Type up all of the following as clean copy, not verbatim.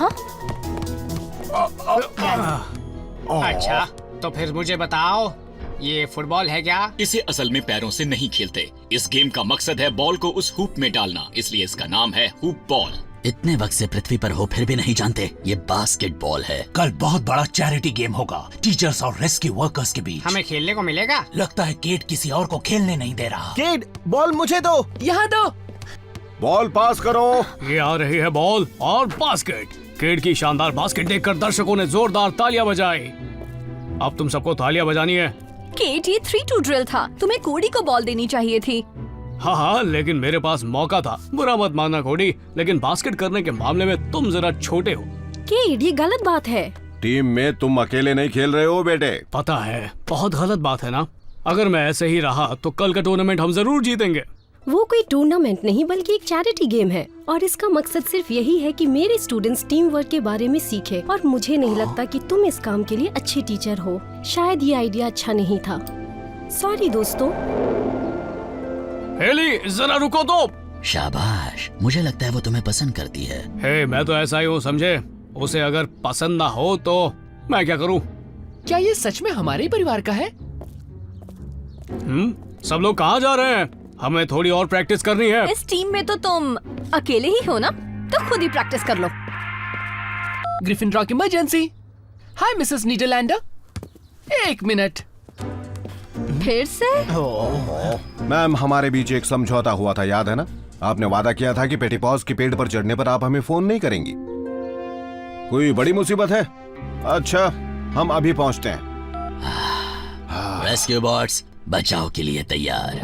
हाँ? अच्छा, तो फिर मुझे बताओ, ये फुटबॉल है क्या? इसे असल में पैरों से नहीं खेलते। इस गेम का मकसद है बॉल को उस हूप में डालना, इसलिए इसका नाम है हूप बॉल। इतने वक्त से पृथ्वी पर हो फिर भी नहीं जानते, ये बास्केटबॉल है। कल बहुत बड़ा चैरिटी गेम होगा टीचर्स और रेस्क्यू वर्कर्स के बीच। हमें खेलने को मिलेगा? लगता है केट किसी और को खेलने नहीं दे रहा। केट, बॉल मुझे दो। यहाँ दो। बॉल पास करो। ये आ रही है बॉल और बास्केट। केट की शानदार बास्केट देखकर दर्शकों ने जोरदार तालियां बजाई। अब तुम सबको तालियां बजानी है। केट, ये 3-2 ड्रिल था, तुम्हें कोडी को बॉल देनी चाहिए थी। हाँ, लेकिन मेरे पास मौका था। बुरा मत मानना कोडी, लेकिन बास्केट करने के मामले में तुम जरा छोटे हो। केट, ये गलत बात है। टीम में तुम अकेले नहीं खेल रहे हो बेटे। पता है, बहुत गलत बात है ना। अगर मैं ऐसे ही रहा तो कल का टूर्नामेंट हम जरूर जीतेंगे। वो कोई टूर्नामेंट नहीं बल्कि एक चैरिटी गेम है और इसका मकसद सिर्फ यही है कि मेरे स्टूडेंट्स टीम वर्क के बारे में सीखे। और मुझे नहीं लगता कि तुम इस काम के लिए अच्छे टीचर हो। शायद ये आइडिया अच्छा नहीं था। सॉरी दोस्तों। हेली, जरा रुको तो। शाबाश, मुझे लगता है वो तुम्हें पसंद करती है। हे, मैं तो ऐसा ही हूँ, समझे। उसे अगर पसंद ना हो तो मैं क्या करूँ? क्या ये सच में हमारे ही परिवार का है? सब लोग कहाँ जा रहे हैं? हमें थोड़ी और प्रैक्टिस करनी है। इस टीम में तो तुम अकेले ही हो ना, तो खुद ही प्रैक्टिस कर लो। ग्रिफिंडॉर इमरजेंसी। हाय मिसेस नीदरलैंडर, 1 मिनट। फिर से? मैम, हमारे बीच एक समझौता हुआ था, याद है ना? आपने वादा किया था कि पेटीपॉज की पेड़ पर चढ़ने पर आप हमें फोन नहीं करेंगी। कोई बड़ी मुसीबत है? अच्छा, हम अभी पहुंचते हैं। रेस्क्यू बॉट्स बचाव के लिए तैयार।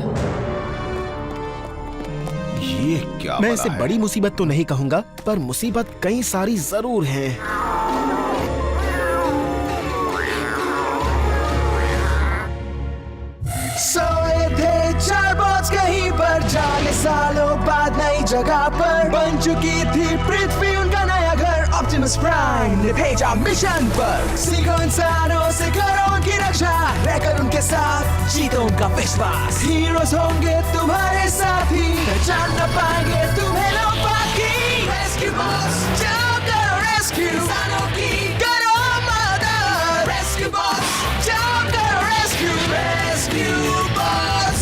ये क्या? मैं इसे बड़ा बड़ी मुसीबत तो नहीं कहूंगा, पर मुसीबत कई सारी जरूर है। सोए थे 4 बॉट्स कहीं पर, जाने सालों बाद नई जगह पर। बन चुकी थी पृथ्वी उनका नया घर। ऑप्टिमस प्राइम ने भेजा मिशन पर। सीखो इंसानों से करो उनकी रक्षा, रहकर उनके साथ जीतो उनका विश्वास। हीरोज होंगे तुम्हारे साथी, पहचान न पाएंगे तुम्हें लोग बाकी। रेस्क्यू बॉट्स, जाओ करो रेस्क्यू इंसानों की, करो मदद। रेस्क्यू बॉट्स, जाओ करो रेस्क्यू। Rescue bots.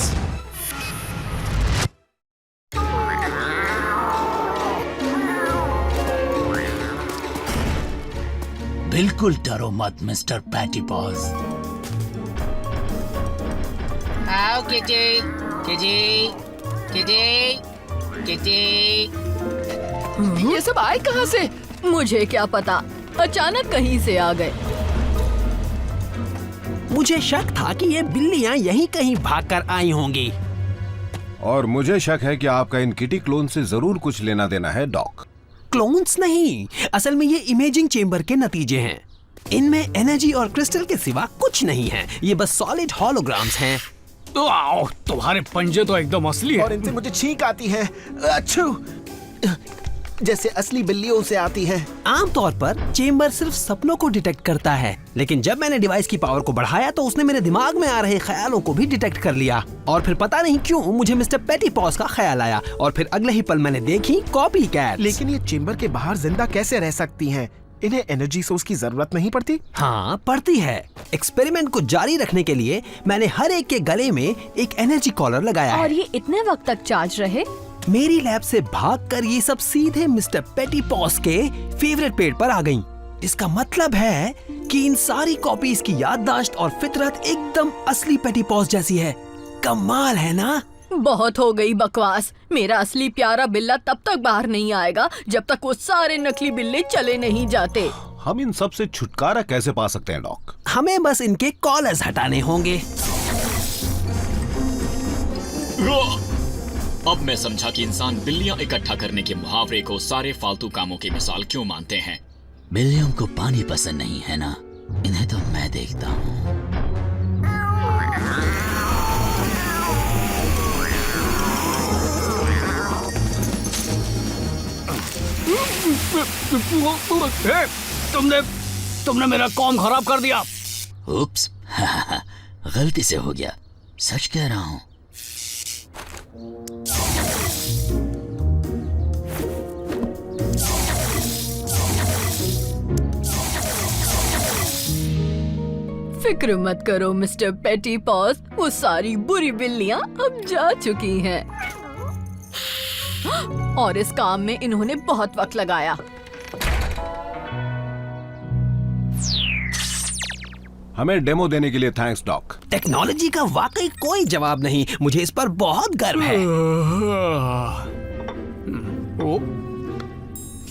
बिल्कुल डरो मत मिस्टर पैटीपॉज। आओ किटी, किटी, किटी, किटी। ये सब आए कहाँ से? मुझे क्या पता, अचानक कहीं से आ गए। मुझे शक था कि ये बिल्लियां यहीं कहीं भागकर आई होंगी। और मुझे शक है कि आपका इन किटी क्लोन से जरूर कुछ लेना देना है, डॉक। क्लोन्स नहीं, असल में ये इमेजिंग चेम्बर के नतीजे हैं। इनमें एनर्जी और क्रिस्टल के सिवा कुछ नहीं है। ये बस सॉलिड होलोग्राम्स हैं। तो आओ, तुम्हारे पंजे तो एकदम असली और है। इनसे मुझे छींक आती है, अच्छू, जैसे असली बिल्लियों से आती है। आमतौर पर चेम्बर सिर्फ सपनों को डिटेक्ट करता है, लेकिन जब मैंने डिवाइस की पावर को बढ़ाया तो उसने मेरे दिमाग में आ रहे ख्यालों को भी डिटेक्ट कर लिया। और फिर पता नहीं क्यों मुझे मिस्टर पेटीपॉज का ख्याल आया और फिर अगले ही पल मैंने देखी कॉपी कैट्स। लेकिन ये चेम्बर के बाहर जिंदा कैसे रह सकती हैं? इन्हें एनर्जी सोर्स की जरूरत नहीं पड़ती? हाँ, पड़ती है। एक्सपेरिमेंट को जारी रखने के लिए मैंने हर एक के गले में एक एनर्जी कॉलर लगाया और है। ये इतने वक्त तक चार्ज रहे? मेरी लैब से भागकर ये सब सीधे मिस्टर पेटीपॉज के फेवरेट पेड़ पर आ गईं। इसका मतलब है कि इन सारी कॉपीज की याददाश्त और फितरत एकदम असली पेटीपॉज जैसी है। कमाल है ना? बहुत हो गई बकवास। मेरा असली प्यारा बिल्ला तब तक बाहर नहीं आएगा जब तक वो सारे नकली बिल्ले चले नहीं जाते। हम इन सब से छुटकारा कैसे पा सकते हैं, डॉक? हमें बस इनके कॉलर्स हटाने होंगे। अब मैं समझा कि इंसान बिल्लियां इकट्ठा करने के मुहावरे को सारे फालतू कामों की मिसाल क्यों मानते हैं। बिल्लियों को पानी पसंद नहीं है ना, इन्हें तो मैं देखता हूँ। तुमने मेरा काम खराब कर दिया। उप्स, गलती से हो गया, सच कह रहा हूँ। फिक्र मत करो मिस्टर पेटी पॉज, वो सारी बुरी बिल्लियां अब जा चुकी हैं। और इस काम में इन्होंने बहुत वक्त लगाया। हमें डेमो देने के लिए थैंक्स डॉक। टेक्नोलॉजी का वाकई कोई जवाब नहीं, मुझे इस पर बहुत गर्व है।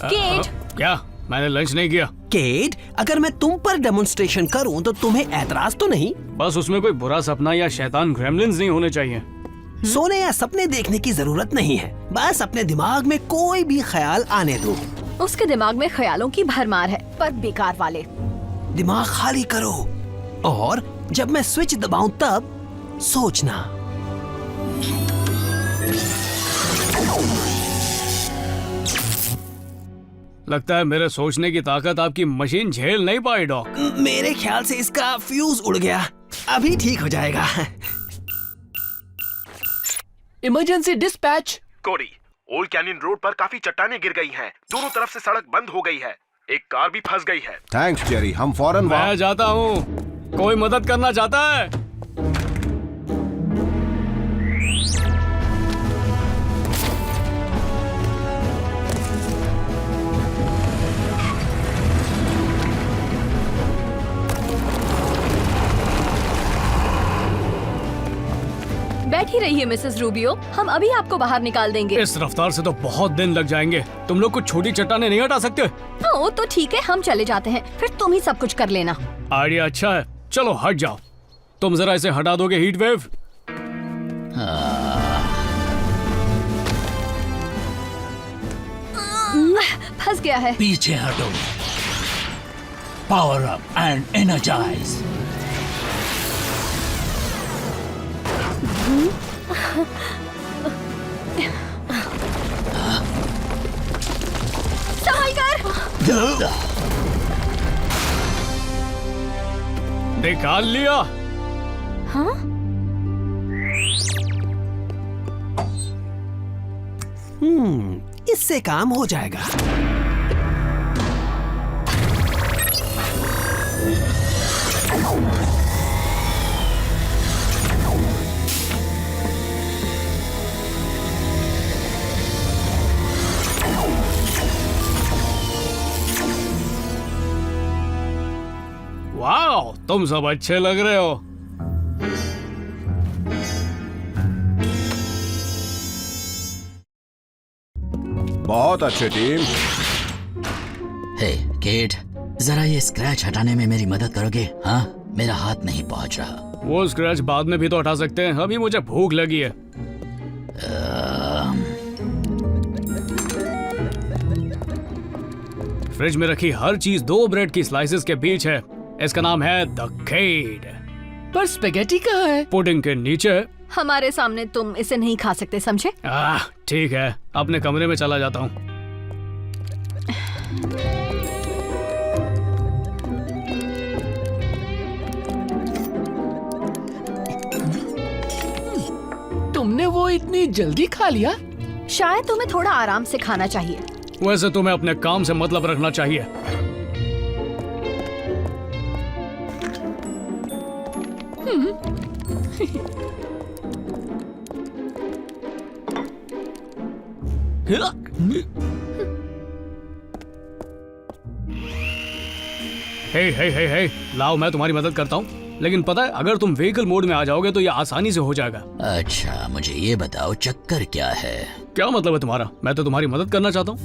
केट, क्या? मैंने लंच नहीं किया। केट, अगर मैं तुम पर डेमोन्स्ट्रेशन करूं तो तुम्हें एतराज तो नहीं? बस उसमें कोई बुरा सपना या शैतान ग्रेमलिन्स नहीं होने चाहिए। सोने या सपने देखने की जरूरत नहीं है, बस अपने दिमाग में कोई भी ख्याल आने दो। उसके दिमाग में ख्यालों की भरमार है, पर बेकार वाले। दिमाग खाली करो और जब मैं स्विच दबाऊं तब सोचना। लगता है मेरे सोचने की ताकत आपकी मशीन झेल नहीं पाई डॉक। मेरे ख्याल से इसका फ्यूज उड़ गया, अभी ठीक हो जाएगा। Emergency dispatch. कोडी, ओल्ड कैनियन रोड पर काफी चट्टानें गिर गई हैं। दोनों तरफ से सड़क बंद हो गई है, एक कार भी फंस गई है। थैंक्स जेरी, हम फौरन मैं जाता हूँ। कोई मदद करना चाहता है? बैठी रहिए मिसेस रूबियो, हम अभी आपको बाहर निकाल देंगे। इस रफ्तार से तो बहुत दिन लग जाएंगे। तुम लोग कुछ छोटी चट्टानें नहीं हटा सकते? ओ तो ठीक है, हम चले जाते हैं, फिर तुम ही सब कुछ कर लेना। आइडिया अच्छा है, चलो हट जाओ। तुम जरा इसे हटा दोगे हीट वेव? फंस गया है। पीछे हटो। Power up and energise. संभल कर। निकाल लिया। हाँ? इससे काम हो जाएगा। वाओ, तुम सब अच्छे लग रहे हो। बहुत अच्छे टीम। हे केट, जरा ये स्क्रैच हटाने में मेरी मदद करोगे? हाँ, मेरा हाथ नहीं पहुंच रहा। वो स्क्रैच बाद में भी तो हटा सकते हैं, अभी मुझे भूख लगी है। फ्रिज में रखी हर चीज 2 ब्रेड की स्लाइसेस के बीच है। इसका नाम है द केड। पर स्पेगेटी कहाँ है? पुडिंग के नीचे। हमारे सामने तुम इसे नहीं खा सकते, समझे? ठीक है, अपने कमरे में चला जाता हूँ। तुमने वो इतनी जल्दी खा लिया? शायद तुम्हें थोड़ा आराम से खाना चाहिए। वैसे तुम्हें अपने काम से मतलब रखना चाहिए। हे, लाओ मैं तुम्हारी मदद करता हूँ। लेकिन पता है, अगर तुम व्हीकल मोड में आ जाओगे तो ये आसानी से हो जाएगा। अच्छा, मुझे ये बताओ चक्कर क्या है? क्या मतलब है तुम्हारा? मैं तो तुम्हारी मदद करना चाहता हूँ।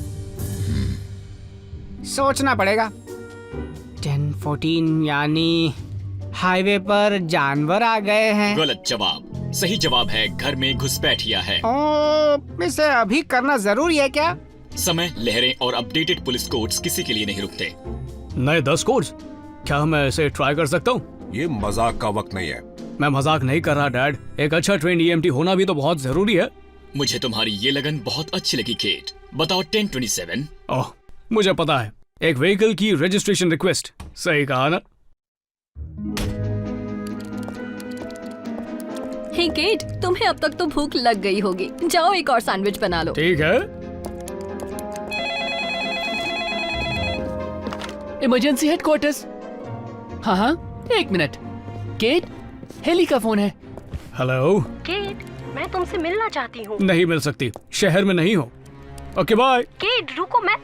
सोचना पड़ेगा। 10-14 यानी हाईवे पर जानवर आ गए हैं। गलत जवाब। सही जवाब है घर में घुसपैठिया है। ओ, इसे अभी करना जरूरी है क्या? समय, लहरें और अपडेटेड पुलिस कोड्स किसी के लिए नहीं रुकते। नए 10 कोड्स? क्या मैं इसे ट्राई कर सकता हूँ? ये मजाक का वक्त नहीं है। मैं मजाक नहीं कर रहा डैड। एक अच्छा ट्रेंड EMT होना भी तो बहुत जरूरी है। मुझे तुम्हारी ये लगन बहुत अच्छी लगी केट। बताओ 1027। ओह, मुझे पता है। एक व्हीकल की रजिस्ट्रेशन रिक्वेस्ट। सही कहा ना? हे केट, तुम्हें अब तक तो भूख लग गई होगी। जाओ एक और सैंडविच बना लो। ठीक है। Emergency headquarters. हाँ, 1 मिनट। केट, हेली का फोन है। हेलो। केट, मैं तुमसे मिलना चाहती हूँ। नहीं मिल सकती, शहर में नहीं हो। Okay bye. केट रुको, मैं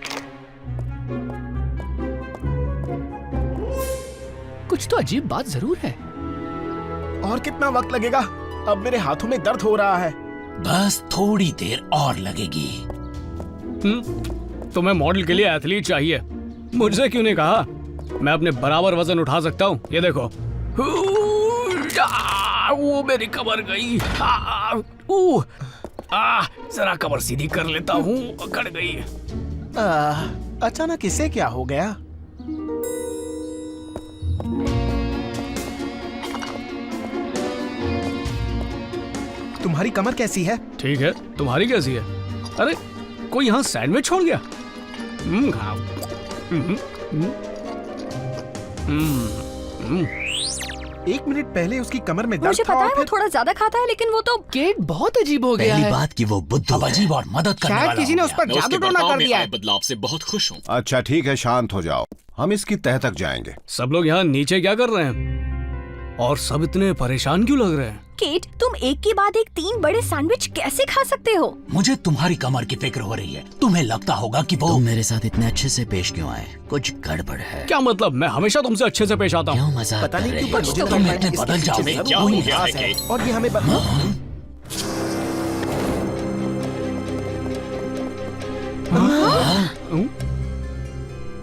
कुछ तो अजीब बात जरूर है। और कितना वक्त लगेगा? अब मेरे हाथों में दर्द हो रहा है। बस थोड़ी देर और लगेगी। तुम्हें मॉडल के लिए एथलीट चाहिए, मुझसे क्यों नहीं कहा? मैं अपने बराबर वजन उठा सकता हूँ। ये देखो। वो मेरी कमर गई। जरा कमर सीधी कर लेता हूँ। अकड़ गई। अचानक इसे क्या हो गया? तुम्हारी कमर कैसी है? ठीक है, तुम्हारी कैसी है? अरे कोई यहाँ सैंडविच छोड़ गया। खाओ। एक मिनट पहले उसकी कमर में दर्द मुझे था पता और है वो फिर थोड़ा ज्यादा खाता है, लेकिन वो तो केट बहुत अजीब हो गया पहली है। बात कि वो बुद्धू अब है। अजीब और मदद करने वाला शायद किसी ने हो उस पर मैं उसके जादू टोना बर्ताव कर में दिया आए है। बदलाव से बहुत खुश हूँ। अच्छा ठीक है, शांत हो जाओ, हम इसकी तह तक जाएंगे। सब लोग यहाँ नीचे क्या कर रहे हैं? और सब इतने परेशान क्यों लग रहे हैं? केट, तुम एक के बाद एक 3 बड़े सैंडविच कैसे खा सकते हो? मुझे तुम्हारी कमर की फिक्र हो रही है। तुम्हें लगता होगा कि वो तुम मेरे साथ इतने अच्छे से पेश क्यों आए? कुछ गड़बड़ है। क्या मतलब? मैं हमेशा तुमसे अच्छे से पेश आता हूँ। क्यों मजाक पता कर नहीं रहे क्यों हो? पर मुझे तुम लगता है इतने कि इसके बदल पीछे जाओगे, जरूर क्या कोई हो गया राज है, है। केट? और ये हमें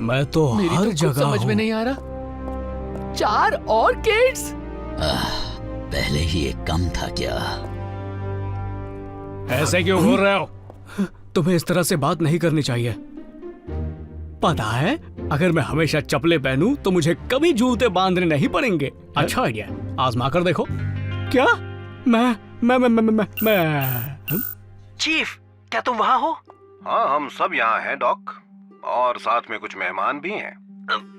मैं तो मेरी हर तो कुछ जगह समझ में हूँ। नहीं आ रहा। 4 और केट्स। पहले ही एक कम था क्या? ऐसे क्यों बोल रहे हो? तुम्हें इस तरह से बात नहीं करनी चाहिए। पता है, अगर मैं हमेशा चप्पलें पहनूं तो मुझे कभी जूते बांधने नहीं पड़ेंगे। अच्छा आइडिया, आजमा कर देखो। क्या? मैं चीफ, क्या तुम वहाँ हो? हाँ, हम सब यहाँ हैं डॉक, और साथ में कुछ मेहमान भी हैं।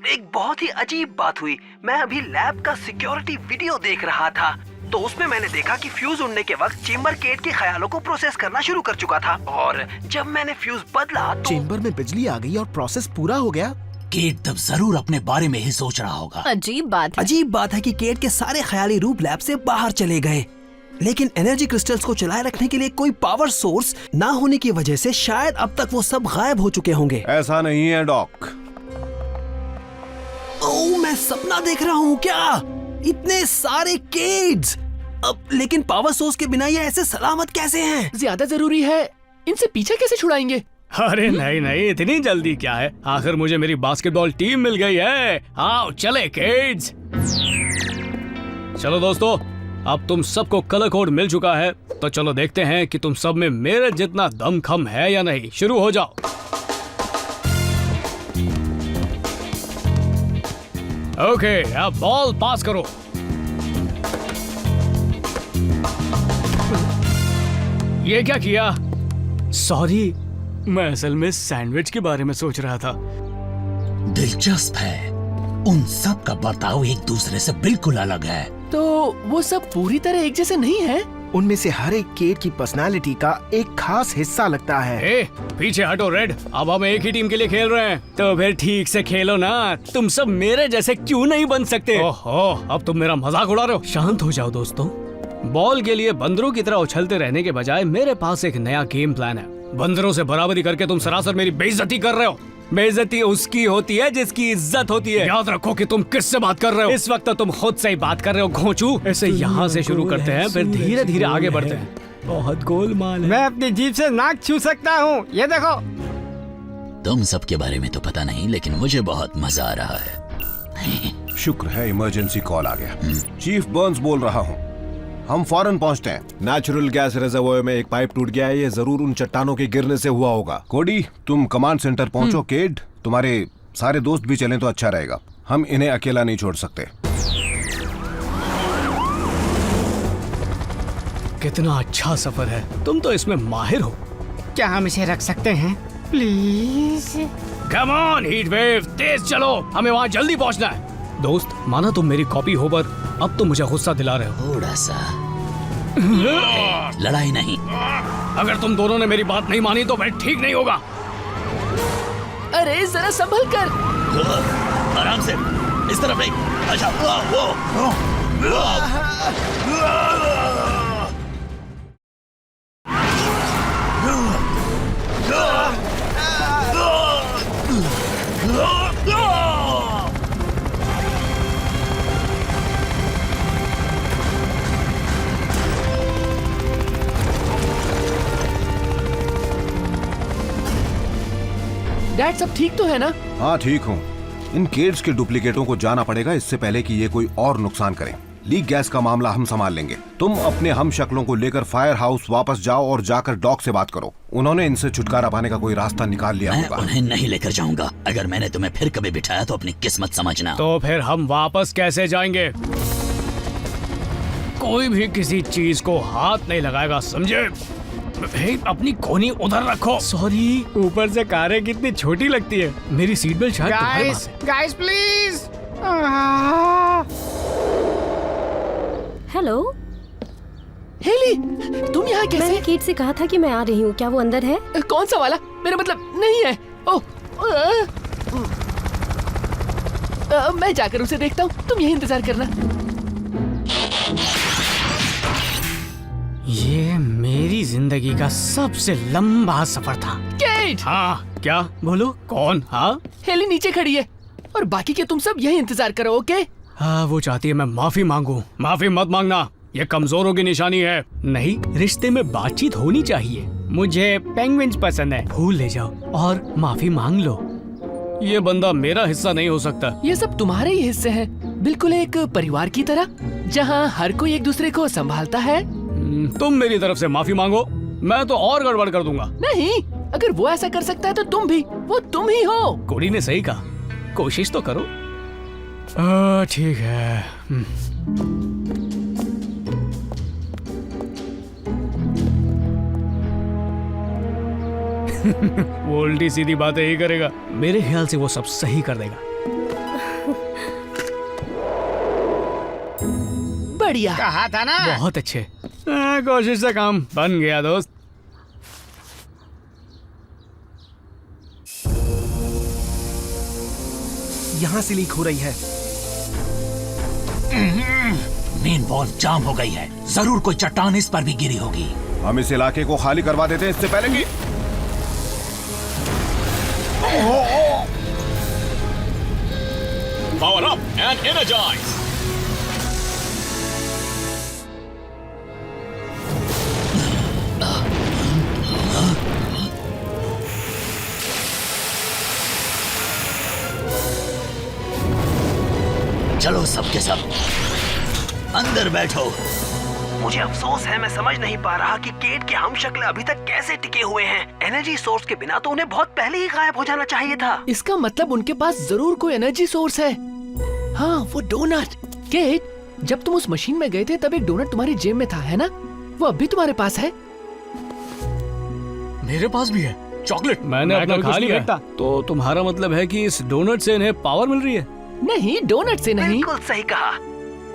एक बहुत ही अजीब बात हुई। मैं अभी लैब का सिक्योरिटी वीडियो देख रहा था, तो उसमें मैंने देखा कि फ्यूज उड़ने के वक्त चेम्बर केट के ख्यालों को प्रोसेस करना शुरू कर चुका था। और जब मैंने फ्यूज बदला तो चेम्बर में बिजली आ गई और प्रोसेस पूरा हो गया। केट तब जरूर अपने बारे में ही सोच रहा होगा। अजीब बात है। अजीब बात है कि केट के सारे ख्याली रूप लैब से बाहर चले गए, लेकिन एनर्जी क्रिस्टल्स को चलाए रखने के लिए कोई पावर सोर्स ना होने की वजह से शायद अब तक वो सब गायब हो चुके होंगे। ऐसा नहीं है डॉक। ओह, मैं सपना देख रहा हूँ क्या? इतने सारे केट्स। अब लेकिन पावर सोर्स के बिना ये ऐसे सलामत कैसे हैं? ज्यादा जरूरी है, इनसे पीछे कैसे छुड़ाएंगे? अरे नहीं नहीं, इतनी जल्दी क्या है? आखिर मुझे मेरी बास्केटबॉल टीम मिल गई है। आओ चले किड्स। चलो दोस्तों, अब तुम सबको कलर कोड मिल चुका है, तो चलो देखते हैं कि तुम सब में मेरे जितना दमखम है या नहीं। शुरू हो जाओ। ओके, अब बॉल पास करो। ये क्या किया? सॉरी, मैं असल में सैंडविच के बारे में सोच रहा था। दिलचस्प है, उन सब का बर्ताव एक दूसरे से बिल्कुल अलग है। तो वो सब पूरी तरह एक जैसे नहीं है। उनमें से हर एक केट की पर्सनालिटी का एक खास हिस्सा लगता है। ए, पीछे हटो रेड। अब हम एक ही टीम के लिए खेल रहे हैं, तो फिर ठीक से खेलो ना। तुम सब मेरे जैसे क्यों नहीं बन सकते? ओहो, अब तुम मेरा मजाक उड़ा रहे हो। शांत हो जाओ दोस्तों। बॉल के लिए बंदरों की तरह उछलते रहने के बजाय मेरे पास एक नया गेम प्लान है। बंदरों से बराबरी करके तुम सरासर मेरी बेइज्जती कर रहे हो। बेइज्जती उसकी होती है जिसकी इज्जत होती है। याद रखो कि तुम किससे बात कर रहे हो। इस वक्त तो तुम खुद से ही बात कर रहे हो घोंचू। ऐसे यहाँ से शुरू करते हैं, फिर धीरे धीरे आगे बढ़ते हैं। बहुत गोलमाल है। मैं अपनी जीभ से नाक छू सकता हूँ, ये देखो। तुम सबके बारे में तो पता नहीं, लेकिन मुझे बहुत मजा आ रहा है। शुक्र है इमरजेंसी कॉल आ गया। चीफ बर्न्स बोल रहा हूँ, हम फौरन पहुंचते हैं। नेचुरल गैस रिजर्वोयर में एक पाइप टूट गया है, ये जरूर उन चट्टानों के गिरने से हुआ होगा। कोडी, तुम कमांड सेंटर पहुंचो। केड, तुम्हारे सारे दोस्त भी चलें तो अच्छा रहेगा। हम इन्हें अकेला नहीं छोड़ सकते। कितना अच्छा सफर है, तुम तो इसमें माहिर हो। क्या हम इसे रख सकते हैं प्लीज? कम ऑन हीटवेव, तेज चलो, हमें वहाँ जल्दी पहुँचना है। दोस्त, माना तुम मेरी कॉपी हो, पर अब तो मुझे गुस्सा दिला रहे हो। थोड़ा सा लड़ाई नहीं। अगर तुम दोनों ने मेरी बात नहीं मानी तो फिर ठीक नहीं होगा। अरे जरा संभल कर। आराम से, इस तरफ नहीं। अच्छा, वो डैड सब ठीक तो है ना? हाँ ठीक हूँ। इन केड्स के डुप्लीकेटों को जाना पड़ेगा इससे पहले कि ये कोई और नुकसान करें। लीक गैस का मामला हम संभाल लेंगे। तुम अपने हम शक्लों को लेकर फायर हाउस वापस जाओ और जाकर डॉक से बात करो। उन्होंने इनसे छुटकारा पाने का कोई रास्ता निकाल लिया मैं होगा। उन्हें नहीं लेकर जाऊंगा। अगर मैंने तुम्हें फिर कभी बिठाया तो अपनी किस्मत समझना। तो फिर हम वापस कैसे जाएंगे? कोई भी किसी चीज को हाथ नहीं लगाएगा, समझे? हे, अपनी कोनी उधर रखो। सॉरी, ऊपर से कारें कितनी छोटी लगती है। मेरी सीट बेल्ट शायद तुम्हारे पास है। Guys please. हेलो हेली, तुम यहाँ कैसे? मैंने केट से कहा था कि मैं आ रही हूँ। क्या वो अंदर है? कौन सा वाला? मेरा मतलब नहीं है। ओह, मैं जाकर उसे देखता हूँ, तुम यही इंतजार करना। ये मेरी जिंदगी का सबसे लंबा सफर था। केट! हाँ, क्या बोलो? कौन? हाँ, हेली नीचे खड़ी है और बाकी के तुम सब यही इंतजार करो, ओके? हाँ, वो चाहती है मैं माफी मांगू। माफी मत मांगना, ये कमजोरों की निशानी है। नहीं, रिश्ते में बातचीत होनी चाहिए। मुझे पेंगुइन्स पसंद है। फूल ले जाओ और माफी मांग लो। ये बंदा मेरा हिस्सा नहीं हो सकता। ये सब तुम्हारे ही हिस्से हैं, बिल्कुल एक परिवार की तरह, जहाँ हर कोई एक दूसरे को संभालता है। तुम मेरी तरफ से माफी मांगो, मैं तो और गड़बड़ कर दूंगा। नहीं, अगर वो ऐसा कर सकता है तो तुम भी, वो तुम ही हो। कोड़ी ने सही कहा, कोशिश तो करो। ठीक है। वो उल्टी सीधी बातें ही करेगा। मेरे ख्याल से वो सब सही कर देगा। बढ़िया। कहा था ना। बहुत अच्छे। कोशिश से काम बन गया दोस्त। यहाँ से लीक हो रही है। मेन वॉल जाम हो गई है। जरूर कोई चट्टान इस पर भी गिरी होगी। हम इस इलाके को खाली करवा देते हैं इससे पहले कि पावर अप एंड एनर्जाइज। चलो सबके सब अंदर बैठो। मुझे अफसोस है, मैं समझ नहीं पा रहा कि केट के हम शक्ल अभी तक कैसे टिके हुए हैं। एनर्जी सोर्स के बिना तो उन्हें बहुत पहले ही गायब हो जाना चाहिए था। इसका मतलब उनके पास जरूर कोई एनर्जी सोर्स है। हाँ, वो डोनट। केट, जब तुम उस मशीन में गए थे तब एक डोनट तुम्हारी जेब में था, है ना? वो अब भी तुम्हारे पास है? मेरे पास भी है चॉकलेट। मैंने अपना खा लिया। तो तुम्हारा मतलब है कि इस डोनट से इन्हें पावर मिल रही है? नहीं, डोनट से नहीं। बिल्कुल सही कहा।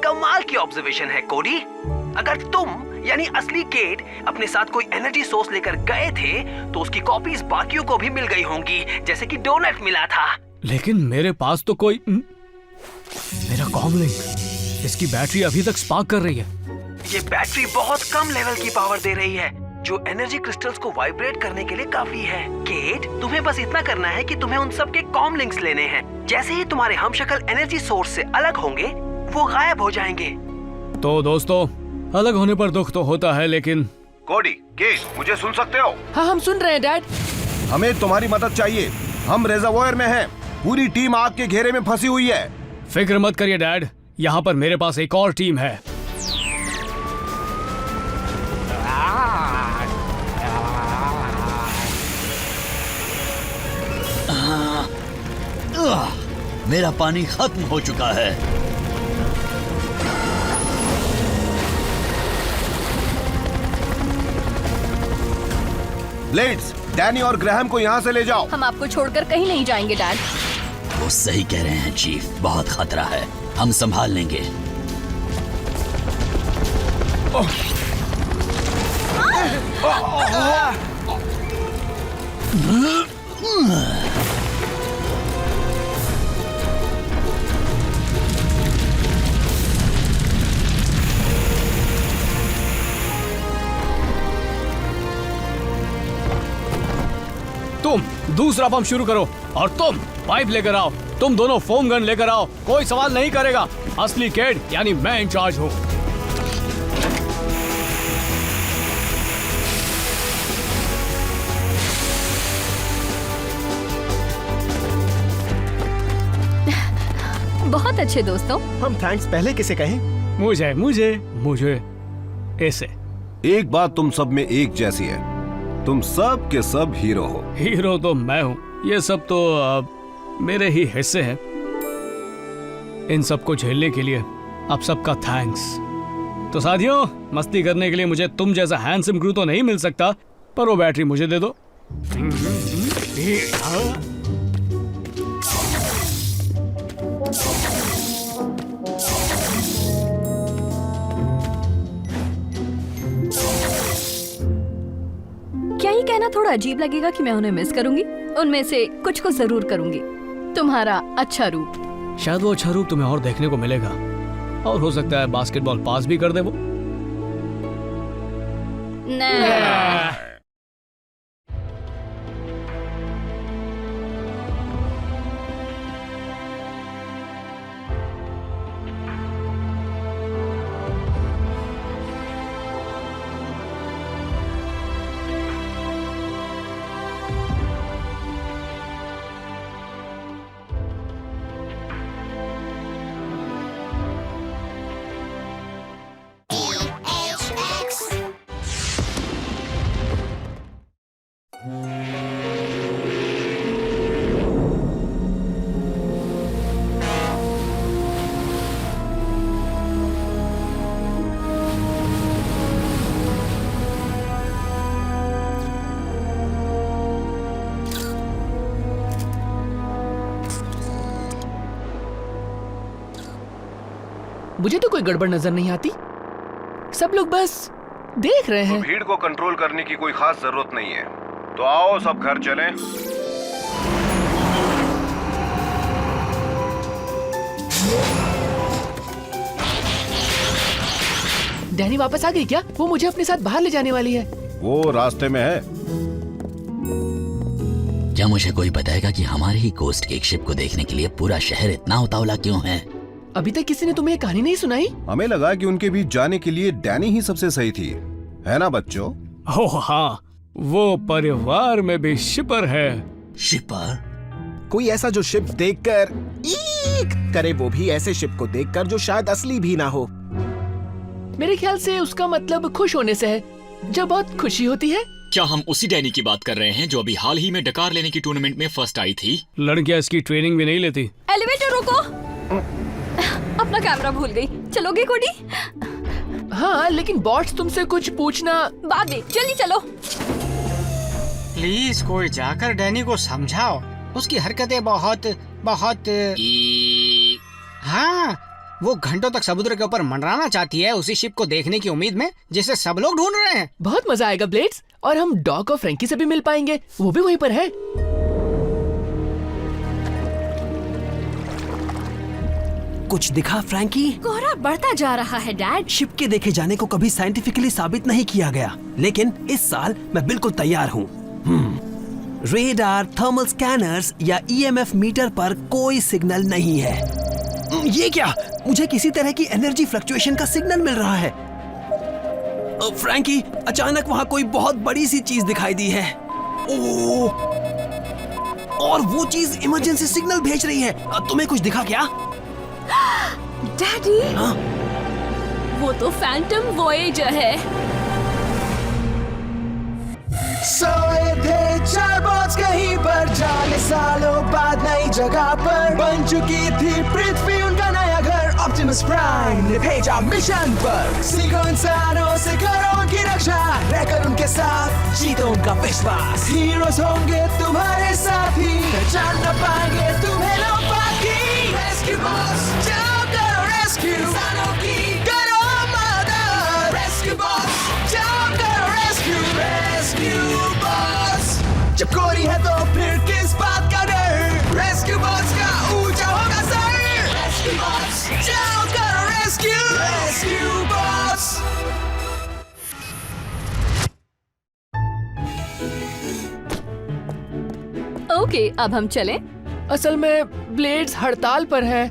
कमाल की ऑब्जर्वेशन है कोडी। अगर तुम यानी असली केट अपने साथ कोई एनर्जी सोर्स लेकर गए थे तो उसकी कॉपीज बाकियों को भी मिल गई होंगी, जैसे कि डोनट मिला था। लेकिन मेरे पास तो कोई मेरा कॉमलिंक, इसकी बैटरी अभी तक स्पार्क कर रही है। ये बैटरी बहुत कम लेवल की पावर दे रही है, जो एनर्जी क्रिस्टल्स को वाइब्रेट करने के लिए काफी है। केट, तुम्हें बस इतना करना है कि तुम्हें उन सब के कॉम लिंक्स लेने हैं। जैसे ही तुम्हारे हमशक्ल एनर्जी सोर्स से अलग होंगे, वो गायब हो जाएंगे। तो दोस्तों, अलग होने पर दुख तो होता है, लेकिन कोडी, केट, मुझे सुन सकते हो? हाँ, हम सुन रहे हैं डैड। हमें तुम्हारी मदद चाहिए। हम रिजर्वॉयर में हैं। पूरी टीम आग के घेरे में फंसी हुई है। फिक्र मत करिए डैड, यहाँ पर मेरे पास एक और टीम है। मेरा पानी खत्म हो चुका है। ब्लेड्स, डैनी और ग्राहम को यहाँ से ले जाओ। हम आपको छोड़कर कहीं नहीं जाएंगे डैड। वो सही कह रहे हैं चीफ, बहुत खतरा है। हम संभाल लेंगे। तुम दूसरा पंप शुरू करो और तुम पाइप लेकर आओ। तुम दोनों फोम गन लेकर आओ। कोई सवाल नहीं करेगा। असली केड यानी मैं इंचार्ज हूँ। बहुत अच्छे दोस्तों। हम थैंक्स पहले किसे कहें? मुझे मुझे मुझे ऐसे। एक बात तुम सब में एक जैसी है, तुम सब के सब हीरो हो। हीरो तो मैं हूँ, ये सब तो मेरे ही हिस्से हैं। इन सबको झेलने के लिए आप सबका थैंक्स। तो साथियों, मस्ती करने के लिए मुझे तुम जैसा हैंडसम क्रू तो नहीं मिल सकता, पर वो बैटरी मुझे दे दो। क्या ये कहना थोड़ा अजीब लगेगा कि मैं उन्हें मिस करूंगी? उनमें से कुछ को जरूर करूंगी। तुम्हारा अच्छा रूप। शायद वो अच्छा रूप तुम्हें और देखने को मिलेगा, और हो सकता है बास्केटबॉल पास भी कर दे वो। मुझे तो कोई गड़बड़ नजर नहीं आती। सब लोग बस देख रहे हैं। तो भीड़ को कंट्रोल करने की कोई खास जरूरत नहीं है। तो आओ सब घर चलें। डैनी वापस आ गई क्या? वो मुझे अपने साथ बाहर ले जाने वाली है। वो रास्ते में है। क्या मुझे कोई बताएगा कि हमारे ही कोस्ट के एक शिप को देखने के लिए पूरा शहर इतना उतावला क्यों है? अभी तक किसी ने तुम्हें ये कहानी नहीं सुनाई? हमें लगा कि उनके बीच जाने के लिए डैनी ही सबसे सही थी, है ना बच्चों? ओह हाँ, वो परिवार में भी शिपर है। शिपर? कोई ऐसा जो शिप देखकर ईक करे, वो भी ऐसे शिप को देखकर जो शायद असली भी ना हो। मेरे ख्याल से उसका मतलब खुश होने से है, जब बहुत खुशी होती है। क्या हम उसी डैनी की बात कर रहे हैं जो अभी हाल ही में डकार लेने की टूर्नामेंट में फर्स्ट आई थी? लड़कियां इसकी ट्रेनिंग भी नहीं लेती। एलिवेटर रोको। अपना कैमरा भूल गई। चलोगे कोडी? हाँ, लेकिन बॉट्स तुमसे कुछ पूछना। बाद में, जल्दी चलो। प्लीज कोई जाकर डैनी को समझाओ। उसकी हरकतें बहुत हाँ, वो घंटों तक समुद्र के ऊपर मंडराना चाहती है उसी शिप को देखने की उम्मीद में जिसे सब लोग ढूंढ रहे हैं। बहुत मजा आएगा ब्लेड्स, और हम डॉक और फ्रैंकी से भी मिल पाएंगे। वो भी वहीं पर है। कुछ दिखा फ्रैंकी? कोहरा बढ़ता जा रहा है डैड। शिप के देखे जाने को कभी साइंटिफिकली साबित नहीं किया गया, लेकिन इस साल मैं बिल्कुल तैयार हूँ। रेडार, थर्मल स्कैनर्स या ईएमएफ मीटर पर कोई सिग्नल नहीं है। ये क्या? मुझे किसी तरह की एनर्जी फ्लक्चुएशन का सिग्नल मिल रहा है। फ्रैंकी, अचानक वहाँ कोई बहुत बड़ी सी चीज दिखाई दी है। ओह! और वो चीज इमरजेंसी सिग्नल भेज रही है। तुम्हें कुछ दिखा क्या? डैडी, हाँ? वो तो फैंटम वॉयेजर है। सोए थे चार बॉट्स कहीं पर, जाने सालों बाद नई जगह पर बन चुकी थी पृथ्वी उनका नया घर। ऑप्टिमस प्राइम ने भेजा मिशन पर, सीखो इंसानों से करो उनकी रक्षा, रहकर उनके साथ जीतो उनका विश्वास। हीरोज होंगे तुम्हारे साथी, पहचान न पाएंगे तुम्हें लोग बाकी। रेस्क्यू बॉस, जाओ करो रेस्क्यू इंसानों की, करो मदद। रेस्क्यू बॉस, जाओ करो रेस्क्यू। रेस्क्यू बॉस, जब कोरी है तो फिर किस बात का डर? रेस्क्यू बॉस का ऊंचा होगा सर। रेस्क्यू बॉस, जाओ करो रेस्क्यू। Rescue boss. ओके, अब हम चलें? असल में ब्लेड्स हड़ताल पर है।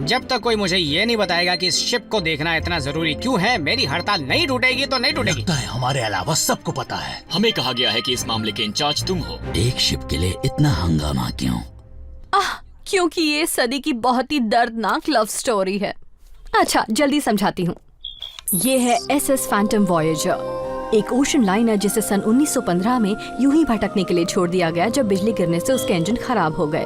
जब तक कोई मुझे ये नहीं बताएगा कि इस शिप को देखना इतना जरूरी क्यों है, मेरी हड़ताल नहीं टूटेगी तो नहीं टूटेगी। लगता है हमारे अलावा सबको पता है। हमें कहा गया है कि इस मामले के इंचार्ज तुम हो। एक शिप के लिए इतना हंगामा क्यों? क्योंकि ये सदी की बहुत ही दर्दनाक लव स्टोरी है। अच्छा, जल्दी समझाती हूँ। ये है SS फैंटम वॉयेजर, एक ओशन लाइनर जिसे सन 1915 में यूं ही भटकने के लिए छोड़ दिया गया जब बिजली गिरने से उसके इंजन खराब हो गए।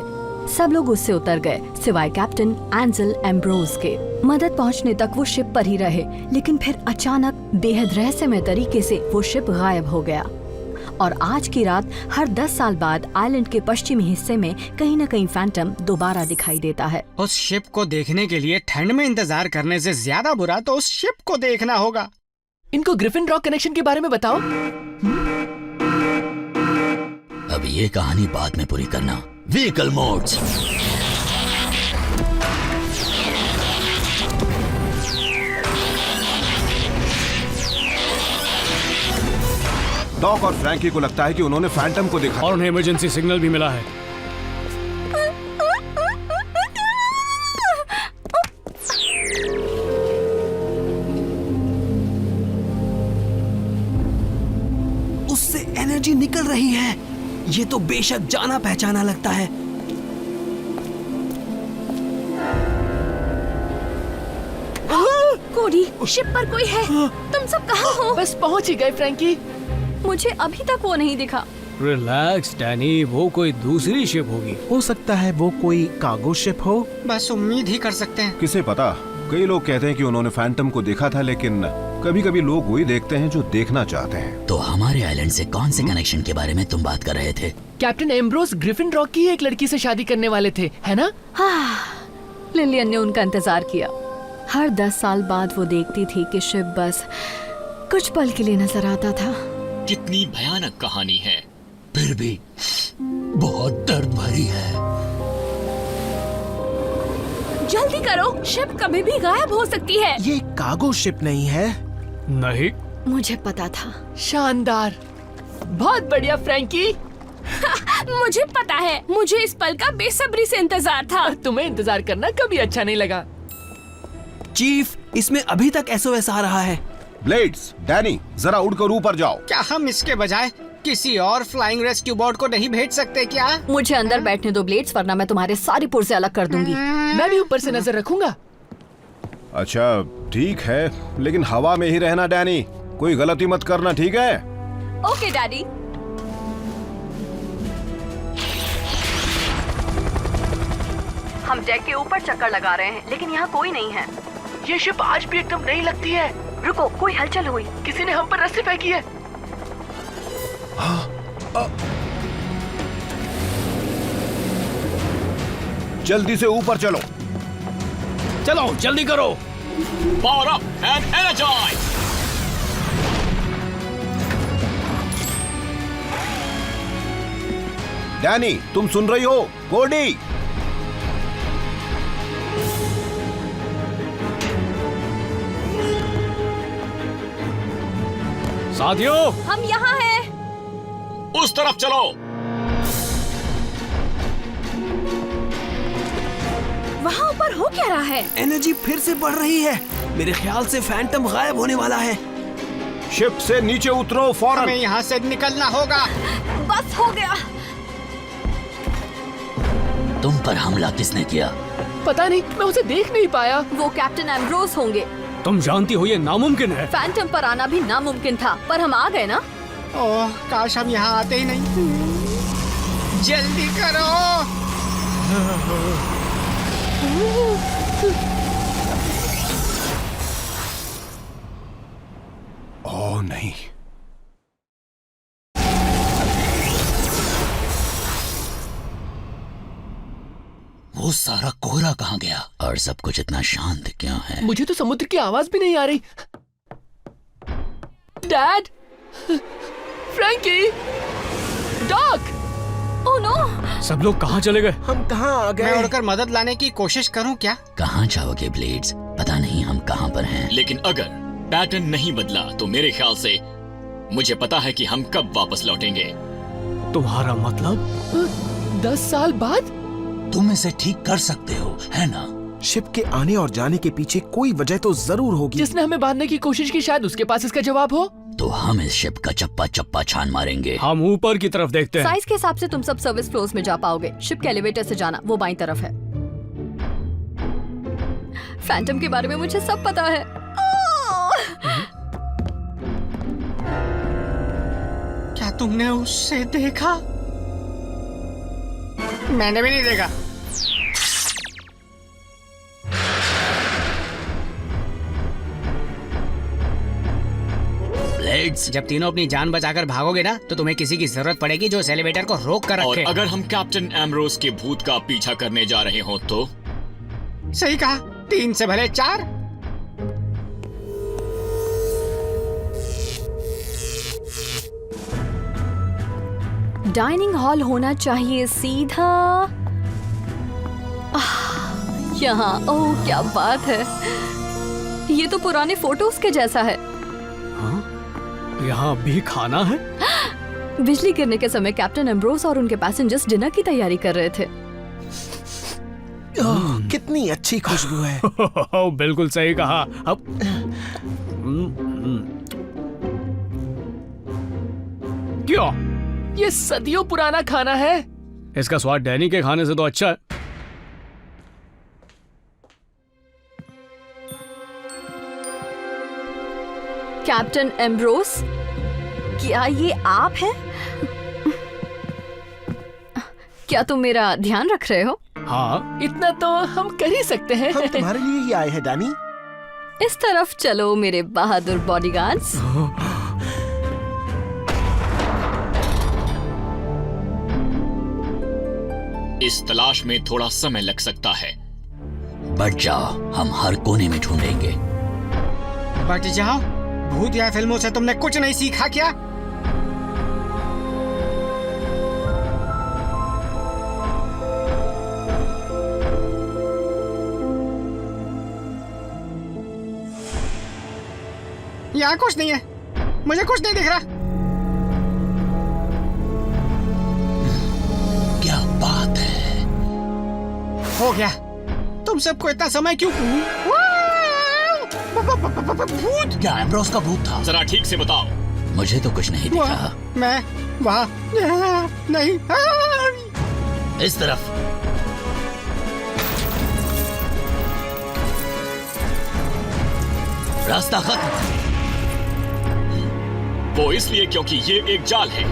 सब लोग उससे उतर गए सिवाय कैप्टन एंजेल एम्ब्रोज के। मदद पहुंचने तक वो शिप पर ही रहे, लेकिन फिर अचानक बेहद रहस्यमय तरीके से वो शिप गायब हो गया। और आज की रात हर 10 साल बाद आइलैंड के पश्चिमी हिस्से में कहीं न कहीं फैंटम दोबारा दिखाई देता है। उस शिप को देखने के लिए ठंड में इंतजार करने से ज्यादा बुरा तो उस शिप को देखना होगा। इनको ग्रिफिन रॉक कनेक्शन के बारे में बताओ। अब ये कहानी बाद में पूरी करना। Vehicle modes. डॉक और फ्रैंकी को लगता है कि उन्होंने फैंटम को देखा और उन्हें इमरजेंसी सिग्नल भी मिला है। उससे एनर्जी निकल रही है। ये तो बेशक जाना पहचाना लगता है। कोडी, शिप पर कोई है। तुम सब कहाँ हो? बस पहुंच ही गए फ्रैंकी। मुझे अभी तक वो नहीं दिखा। रिलैक्स डैनी, वो कोई दूसरी शिप होगी। हो सकता है वो कोई कार्गो शिप हो। बस उम्मीद ही कर सकते हैं। किसे पता। कई लोग कहते हैं कि उन्होंने फैंटम को देखा था, लेकिन कभी कभी लोग वही देखते हैं जो देखना चाहते हैं। तो हमारे आइलैंड से कौन से कनेक्शन के बारे में तुम बात कर रहे थे? कैप्टन एम्ब्रोस ग्रिफिन रॉक की एक लड़की से शादी करने वाले थे, है ना? लिलियन ने उनका इंतजार किया। हर 10 साल बाद वो देखती थी कि शिप बस कुछ पल के लिए नजर आता था। कितनी भयानक कहानी है। फिर भी बहुत दर्द भरी है। जल्दी करो, शिप कभी भी गायब हो सकती है। ये कार्गो शिप नहीं है। नहीं, मुझे पता था। शानदार, बहुत बढ़िया फ्रैंकी। मुझे पता है, मुझे इस पल का बेसब्री से इंतजार था। तुम्हें इंतजार करना कभी अच्छा नहीं लगा। चीफ, इसमें अभी तक SOS आ रहा है। ब्लेड्स, डैनी, जरा उड़कर ऊपर जाओ। क्या हम इसके बजाय किसी और फ्लाइंग रेस्क्यू बोट को नहीं भेज सकते क्या? मुझे अंदर बैठने दो ब्लेड्स, वरना मैं तुम्हारे सारी पुर्जे अलग कर दूंगी। मैं भी ऊपर से नजर रखूंगा। अच्छा ठीक है, लेकिन हवा में ही रहना डैनी। कोई गलती मत करना, ठीक है? Okay daddy. हम डेक के ऊपर चक्कर लगा रहे हैं, लेकिन यहाँ कोई नहीं है। ये शिप आज भी एकदम नई लगती है। रुको, कोई हलचल हुई। किसी ने हम पर रस्सी फेंकी है। जल्दी से ऊपर चलो। चलो जल्दी करो। Power up and energize. Danny, तुम सुन रही हो? कोडी, साथियों, हम यहाँ हैं। उस तरफ चलो। वहाँ ऊपर हो क्या रहा है? एनर्जी फिर से बढ़ रही है। मेरे ख्याल से फैंटम गायब होने वाला है। शिप से नीचे उतरो फौरन। हमें यहाँ से निकलना होगा। बस हो गया। तुम पर हमला किसने किया? पता नहीं, मैं उसे देख नहीं पाया। वो कैप्टन एम्ब्रोस होंगे। तुम जानती हो ये नामुमकिन है। फैंटम पर आना भी नामुमकिन था, पर हम आ गए ना। ओह, काश हम यहाँ आते ही नहीं। जल्दी करो। ओह नहीं। वो सारा कोहरा कहाँ गया? और सब कुछ इतना शांत क्यों है? मुझे तो समुद्र की आवाज भी नहीं आ रही। Dad, Frankie, doc. Oh no! सब लोग कहाँ चले गए? हम कहाँ आ मैं गए? उड़कर मदद लाने की कोशिश करूं क्या? कहाँ जाओगे ब्लेड्स? पता नहीं हम कहाँ पर हैं। लेकिन अगर पैटर्न नहीं बदला तो मेरे ख्याल से मुझे पता है कि हम कब वापस लौटेंगे। तुम्हारा मतलब 10 साल बाद? तुम इसे ठीक कर सकते हो, है ना? शिप के आने और जाने के पीछे कोई वजह तो जरूर होगी। जिसने हमें बांधने की कोशिश की, शायद उसके पास इसका जवाब हो। तो हम इस शिप का चप्पा चप्पा छान मारेंगे। हम ऊपर की तरफ देखते हैं। साइज के हिसाब से तुम सब सर्विस फ्लोर्स में जा पाओगे। शिप के एलिवेटर से जाना, वो बाईं तरफ है। फैंटम के बारे में मुझे सब पता है। क्या तुमने उससे देखा? मैंने भी नहीं देखा। ब्लेड्स, जब तीनों अपनी जान बचाकर भागोगे ना, तो तुम्हें किसी की जरूरत पड़ेगी जो इस एलिवेटर को रोक कर और रखे। अगर हम कैप्टन एम्ब्रोस के भूत का पीछा करने जा रहे हो तो? सही कहा, 3 से भले 4। डाइनिंग हॉल होना चाहिए सीधा यहाँ। ओह क्या बात है, ये तो पुराने फोटोज के जैसा है। यहाँ भी खाना है? बिजली गिरने के समय कैप्टन एम्ब्रोस और उनके पैसेंजर्स डिनर की तैयारी कर रहे थे। कितनी अच्छी खुशबू है। बिल्कुल सही कहा। अब क्यों? ये सदियों पुराना खाना है। इसका स्वाद डैनी के खाने से तो अच्छा है। कैप्टन एम्ब्रोस, क्या ये आप हैं? क्या तुम मेरा ध्यान रख रहे हो? हाँ, इतना तो हम कर ही सकते हैं। हम तुम्हारे लिए ही आए हैं डैनी। इस तरफ चलो मेरे बहादुर बॉडीगार्ड्स। इस तलाश में थोड़ा समय लग सकता है। बढ़ जाओ, हम हर कोने में ढूंढेंगे। बट जाओ, भूत या फिल्मों से तुमने कुछ नहीं सीखा क्या? यहाँ कुछ नहीं है, मुझे कुछ नहीं दिख रहा। क्या बात है? हो गया। तुम सबको इतना समय क्यों? भूत! क्या एम्ब्रोस का भूत था? जरा ठीक से बताओ। मुझे तो कुछ नहीं दिखा। मैं वहाँ नहीं। इस तरफ। रास्ता खत्म। वो इसलिए क्योंकि ये एक जाल है।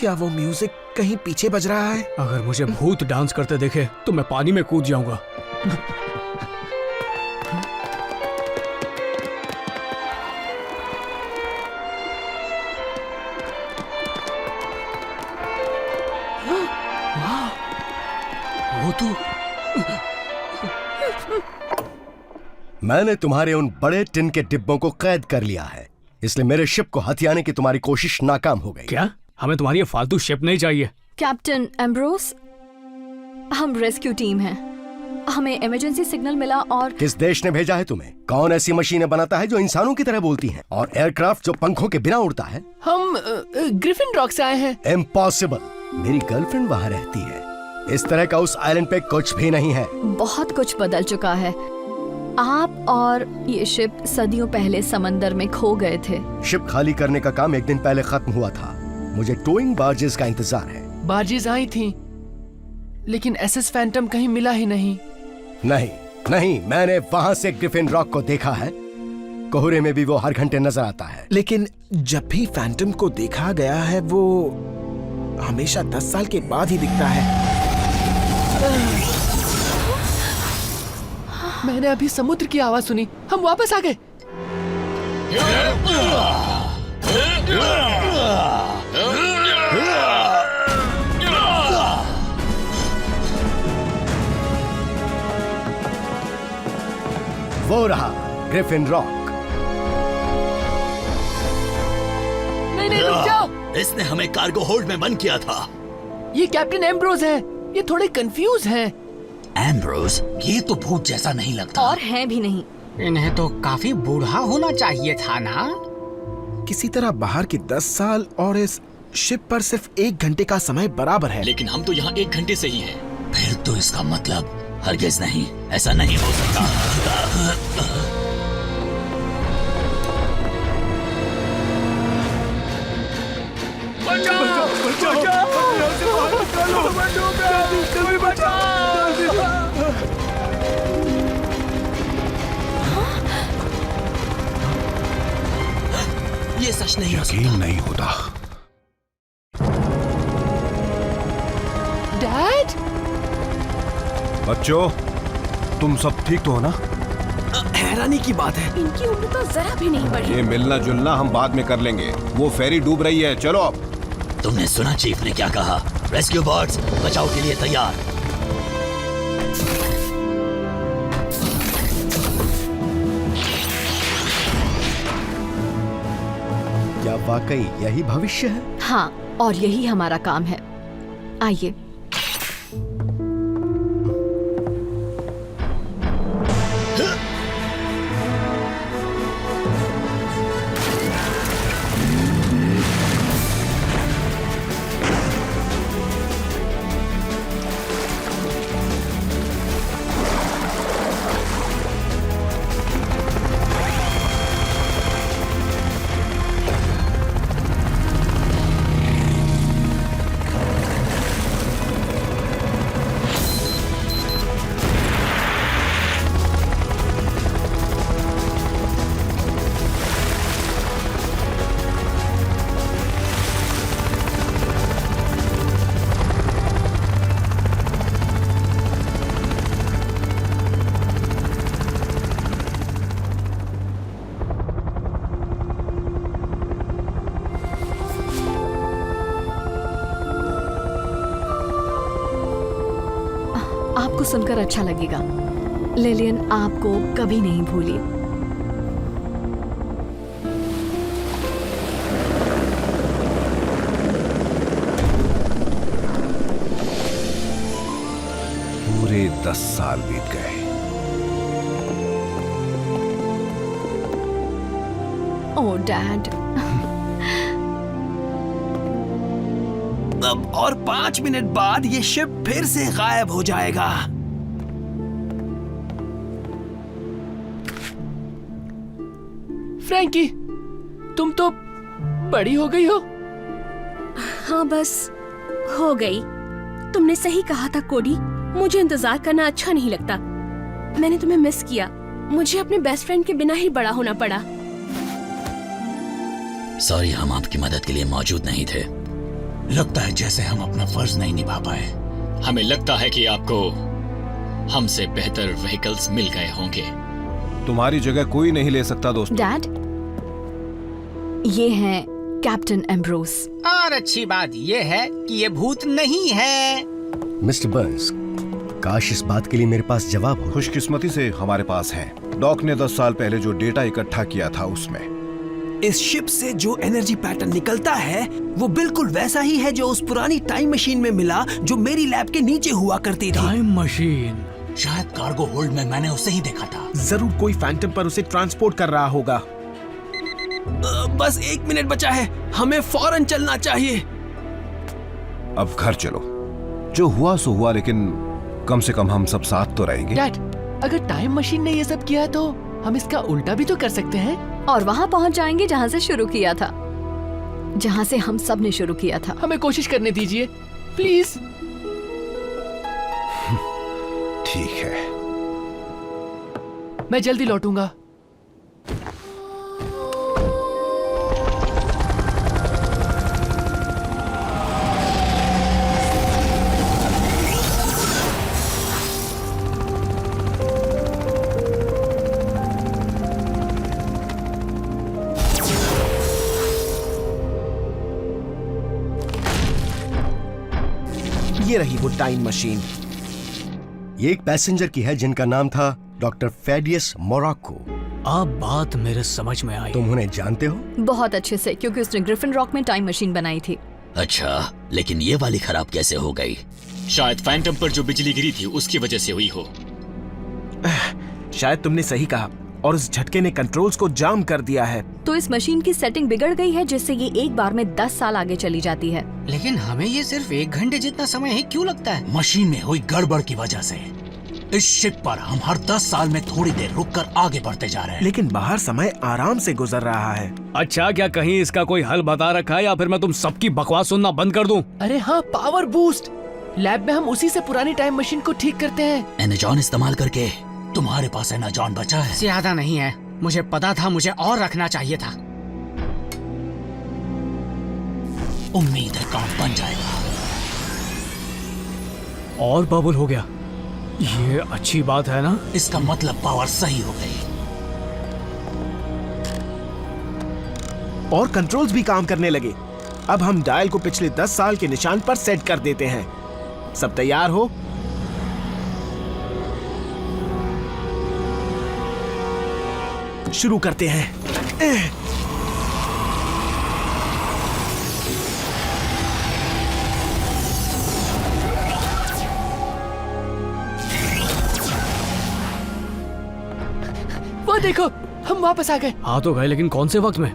क्या वो म्यूजिक कहीं पीछे बज रहा है? अगर मुझे भूत डांस करते देखे तो मैं पानी में कूद जाऊंगा। वो तो मैंने तुम्हारे उन बड़े टिन के डिब्बों को कैद कर लिया है, इसलिए मेरे शिप को हथियाने की तुम्हारी कोशिश नाकाम हो गई। क्या? हमें तुम्हारी ये फालतू शिप नहीं चाहिए। कैप्टन एम्ब्रोस, हम रेस्क्यू टीम हैं। हमें इमरजेंसी सिग्नल मिला और किस देश ने भेजा है तुम्हें? कौन ऐसी मशीनें बनाता है जो इंसानों की तरह बोलती हैं? और एयरक्राफ्ट जो पंखों के बिना उड़ता है? हम ग्रिफिन रॉक से आए हैं। इम्पॉसिबल। मेरी गर्लफ्रेंड वहाँ रहती है। इस तरह का उस आइलैंड पे कुछ भी नहीं है। बहुत कुछ बदल चुका है। आप और ये शिप सदियों पहले समंदर में खो गए थे। शिप खाली करने का काम एक दिन पहले खत्म हुआ था। मुझे टोइंग बार्जेस का इंतजार है। बार्जेस आई थी, लेकिन एसएस फैंटम कहीं मिला ही नहीं। नहीं, मैंने वहाँ से ग्रिफिन रॉक को देखा है। कोहरे में भी वो हर घंटे नजर आता है। लेकिन जब भी फैंटम को देखा गया है, वो हमेशा 10 साल के बाद ही दिखता है। मैंने अभी समुद्र की आवाज सुनी। हम वापस आ गए। वो रहा ग्रिफिन रॉक। नहीं, रुक जाओ। इसने हमें कार्गो होल्ड में बंद किया था। ये कैप्टन एम्ब्रोस है। ये थोड़े कंफ्यूज हैं। एम्ब्रोस, ये तो भूत जैसा नहीं लगता। और हैं भी नहीं। इन्हें तो काफी बूढ़ा होना चाहिए था ना। किसी तरह बाहर के 10 साल और इस शिप पर सिर्फ 1 घंटे का समय बराबर है। लेकिन हम तो यहाँ 1 घंटे से ही हैं। फिर तो इसका मतलब हरगिज नहीं, ऐसा नहीं हो सकता। ये सच नहीं हो सकता। यकीन नहीं होता। डैड, बच्चों, तुम सब ठीक तो हो ना? हैरानी की बात है, इनकी उम्र तो जरा भी नहीं बढ़ी। ये मिलना जुलना हम बाद में कर लेंगे। वो फेरी डूब रही है, चलो अब। तुमने सुना चीफ ने क्या कहा? रेस्क्यू बर्ड्स बचाव के लिए तैयार। क्या वाकई यही भविष्य है? हाँ, और यही हमारा काम है। आइए। आपको सुनकर अच्छा लगेगा। लिलियन आपको कभी नहीं भूली। पूरे 10 साल बीत गए। ओह डैड। अब और 5 मिनट बाद ये शिप फिर से गायब हो जाएगा। फ्रैंकी, तुम तो बड़ी हो गई हो। हाँ बस हो गई। तुमने सही कहा था कोडी, मुझे इंतजार करना अच्छा नहीं लगता। मैंने तुम्हें मिस किया। मुझे अपने बेस्ट फ्रेंड के बिना ही बड़ा होना पड़ा। सॉरी, हम आपकी मदद के लिए मौजूद नहीं थे। लगता है जैसे हम अपना फर्ज नहीं निभा पाए। हमें लगता है कि आपको हमसे बेहतर व्हीकल्स मिल गए होंगे। तुम्हारी जगह कोई नहीं ले सकता दोस्तों। डैड, ये हैं कैप्टन एम्ब्रोस। और अच्छी बात ये है कि ये भूत नहीं है। मिस्टर बर्न्स, काश इस बात के लिए मेरे पास जवाब हो। खुशकिस्मती से हमारे पास है। डॉक ने 10 साल पहले जो डेटा इकट्ठा किया था उसमें इस शिप से जो एनर्जी पैटर्न निकलता है वो बिल्कुल वैसा ही है जो उस पुरानी टाइम मशीन में मिला जो मेरी लैब के नीचे हुआ करती थी। Time machine? शायद कार्गो होल्ड में मैंने उसे ही देखा था। जरूर कोई फैंटम पर उसे ट्रांसपोर्ट कर रहा होगा। बस 1 मिनट बचा है, हमें फौरन चलना चाहिए। अब घर चलो। जो हुआ सो हुआ, लेकिन कम से कम हम सब साथ तो रहेंगे। डैड, अगर टाइम मशीन ने ये सब किया है तो हम इसका उल्टा भी तो कर सकते हैं। और वहां पहुंच जाएंगे जहां से शुरू किया था, जहां से हम सब ने शुरू किया था। हमें कोशिश करने दीजिए प्लीज। ठीक है, मैं जल्दी लौटूंगा। ये रही वो टाइम मशीन। ये एक पैसेंजर की है जिनका नाम था डॉक्टर फेडियस मोराको। अब बात मेरे समझ में आई। तुम उन्हें जानते हो? बहुत अच्छे से, क्योंकि उसने ग्रिफिन रॉक में टाइम मशीन बनाई थी। अच्छा, लेकिन ये वाली खराब कैसे हो गई? शायद फैंटम पर जो बिजली गिरी थी उसकी वजह से हुई हो। शायद तुमने सही कहा। और उस झटके ने कंट्रोल्स को जाम कर दिया है। तो इस मशीन की सेटिंग बिगड़ गई है जिससे ये एक बार में 10 साल आगे चली जाती है। लेकिन हमें ये सिर्फ 1 घंटे जितना समय ही क्यों लगता है? मशीन में हुई गड़बड़ की वजह से इस शिप पर हम हर 10 साल में थोड़ी देर रुककर आगे बढ़ते जा रहे हैं। लेकिन बाहर समय आराम से गुजर रहा है। अच्छा, क्या कहीं इसका कोई हल बता रखा है या फिर मैं तुम सबकी बकवास सुनना बंद कर दूं? अरे हाँ, पावर बूस्ट। लैब में हम उसी से पुरानी टाइम मशीन को ठीक करते हैं। एनर्जॉन इस्तेमाल करके। तुम्हारे पास एनर्जॉन बचा है? ज्यादा नहीं है, मुझे पता था मुझे और रखना चाहिए था। उम्मीद है काम बन जाएगा। और बबल हो गया, ये अच्छी बात है ना? इसका मतलब पावर सही हो गई और कंट्रोल्स भी काम करने लगे। अब हम डायल को पिछले 10 साल के निशान पर सेट कर देते हैं। सब तैयार हो? शुरू करते हैं। वो देखो, हम वापस आ गए। हाँ तो गए, लेकिन कौन से वक्त में?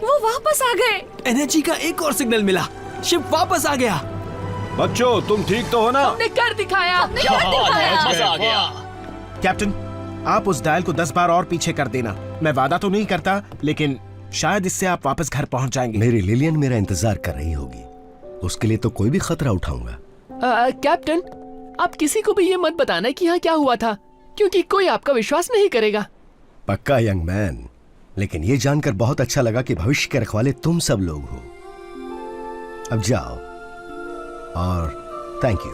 वो वापस आ गए। एनर्जी का एक और सिग्नल मिला। शिप वापस आ गया। बच्चों, तुम ठीक तो हो ना? हमने कर दिखाया। मजा आ गया। कैप्टन, आप उस डायल को 10 बार और पीछे कर देना। मैं वादा तो नहीं करता, लेकिन शायद इससे आप वापस घर पहुंच जाएंगे। मेरी लिलियन मेरा इंतजार कर रही होगी, उसके लिए तो कोई भी खतरा उठाऊंगा। कैप्टन, आप किसी को भी ये मत बताना कि यहाँ क्या हुआ था, क्योंकि कोई आपका विश्वास नहीं करेगा। पक्का यंग मैन, लेकिन ये जानकर बहुत अच्छा लगा कि भविष्य के रखवाले तुम सब लोग हो। अब जाओ और थैंक यू।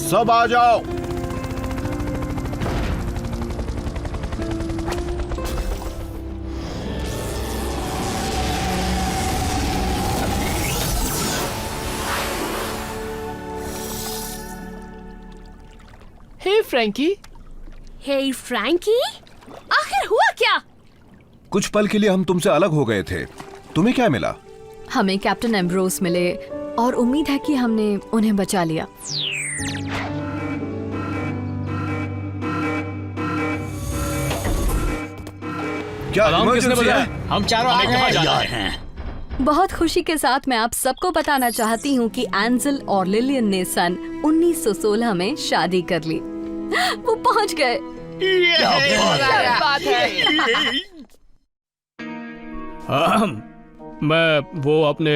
सब आ जाओ। हे फ्रैंकी। हे फ्रैंकी, आखिर हुआ क्या? कुछ पल के लिए हम तुमसे अलग हो गए थे। तुम्हें क्या मिला? हमें कैप्टन एम्ब्रोस मिले और उम्मीद है कि हमने उन्हें बचा लिया। क्या अलार्म किसने इमरजेंसी बजाया? है? हम चारों हमें कहाँ जाना है? बहुत खुशी के साथ मैं आप सबको बताना चाहती हूँ कि एंजल और लिलियन ने सन 1916 में शादी कर ली। वो पहुँच गए। बात है। मैं वो अपने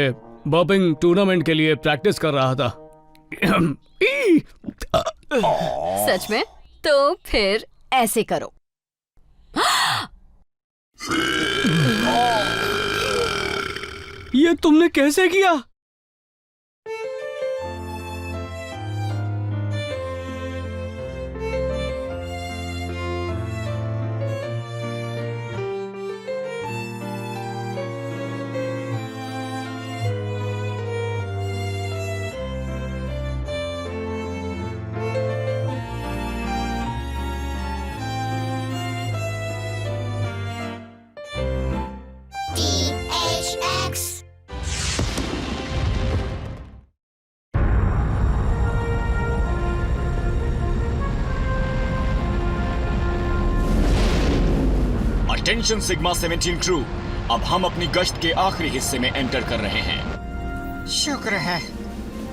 बर्पिंग टूर्नामेंट के लिए प्रैक्टिस कर रहा था। सच में? तो फिर ऐसे करो। ये तुमने कैसे किया? अटेंशन सिग्मा 17 क्रू, अब हम अपनी गश्त के आखिरी हिस्से में एंटर कर रहे हैं। शुक्र है,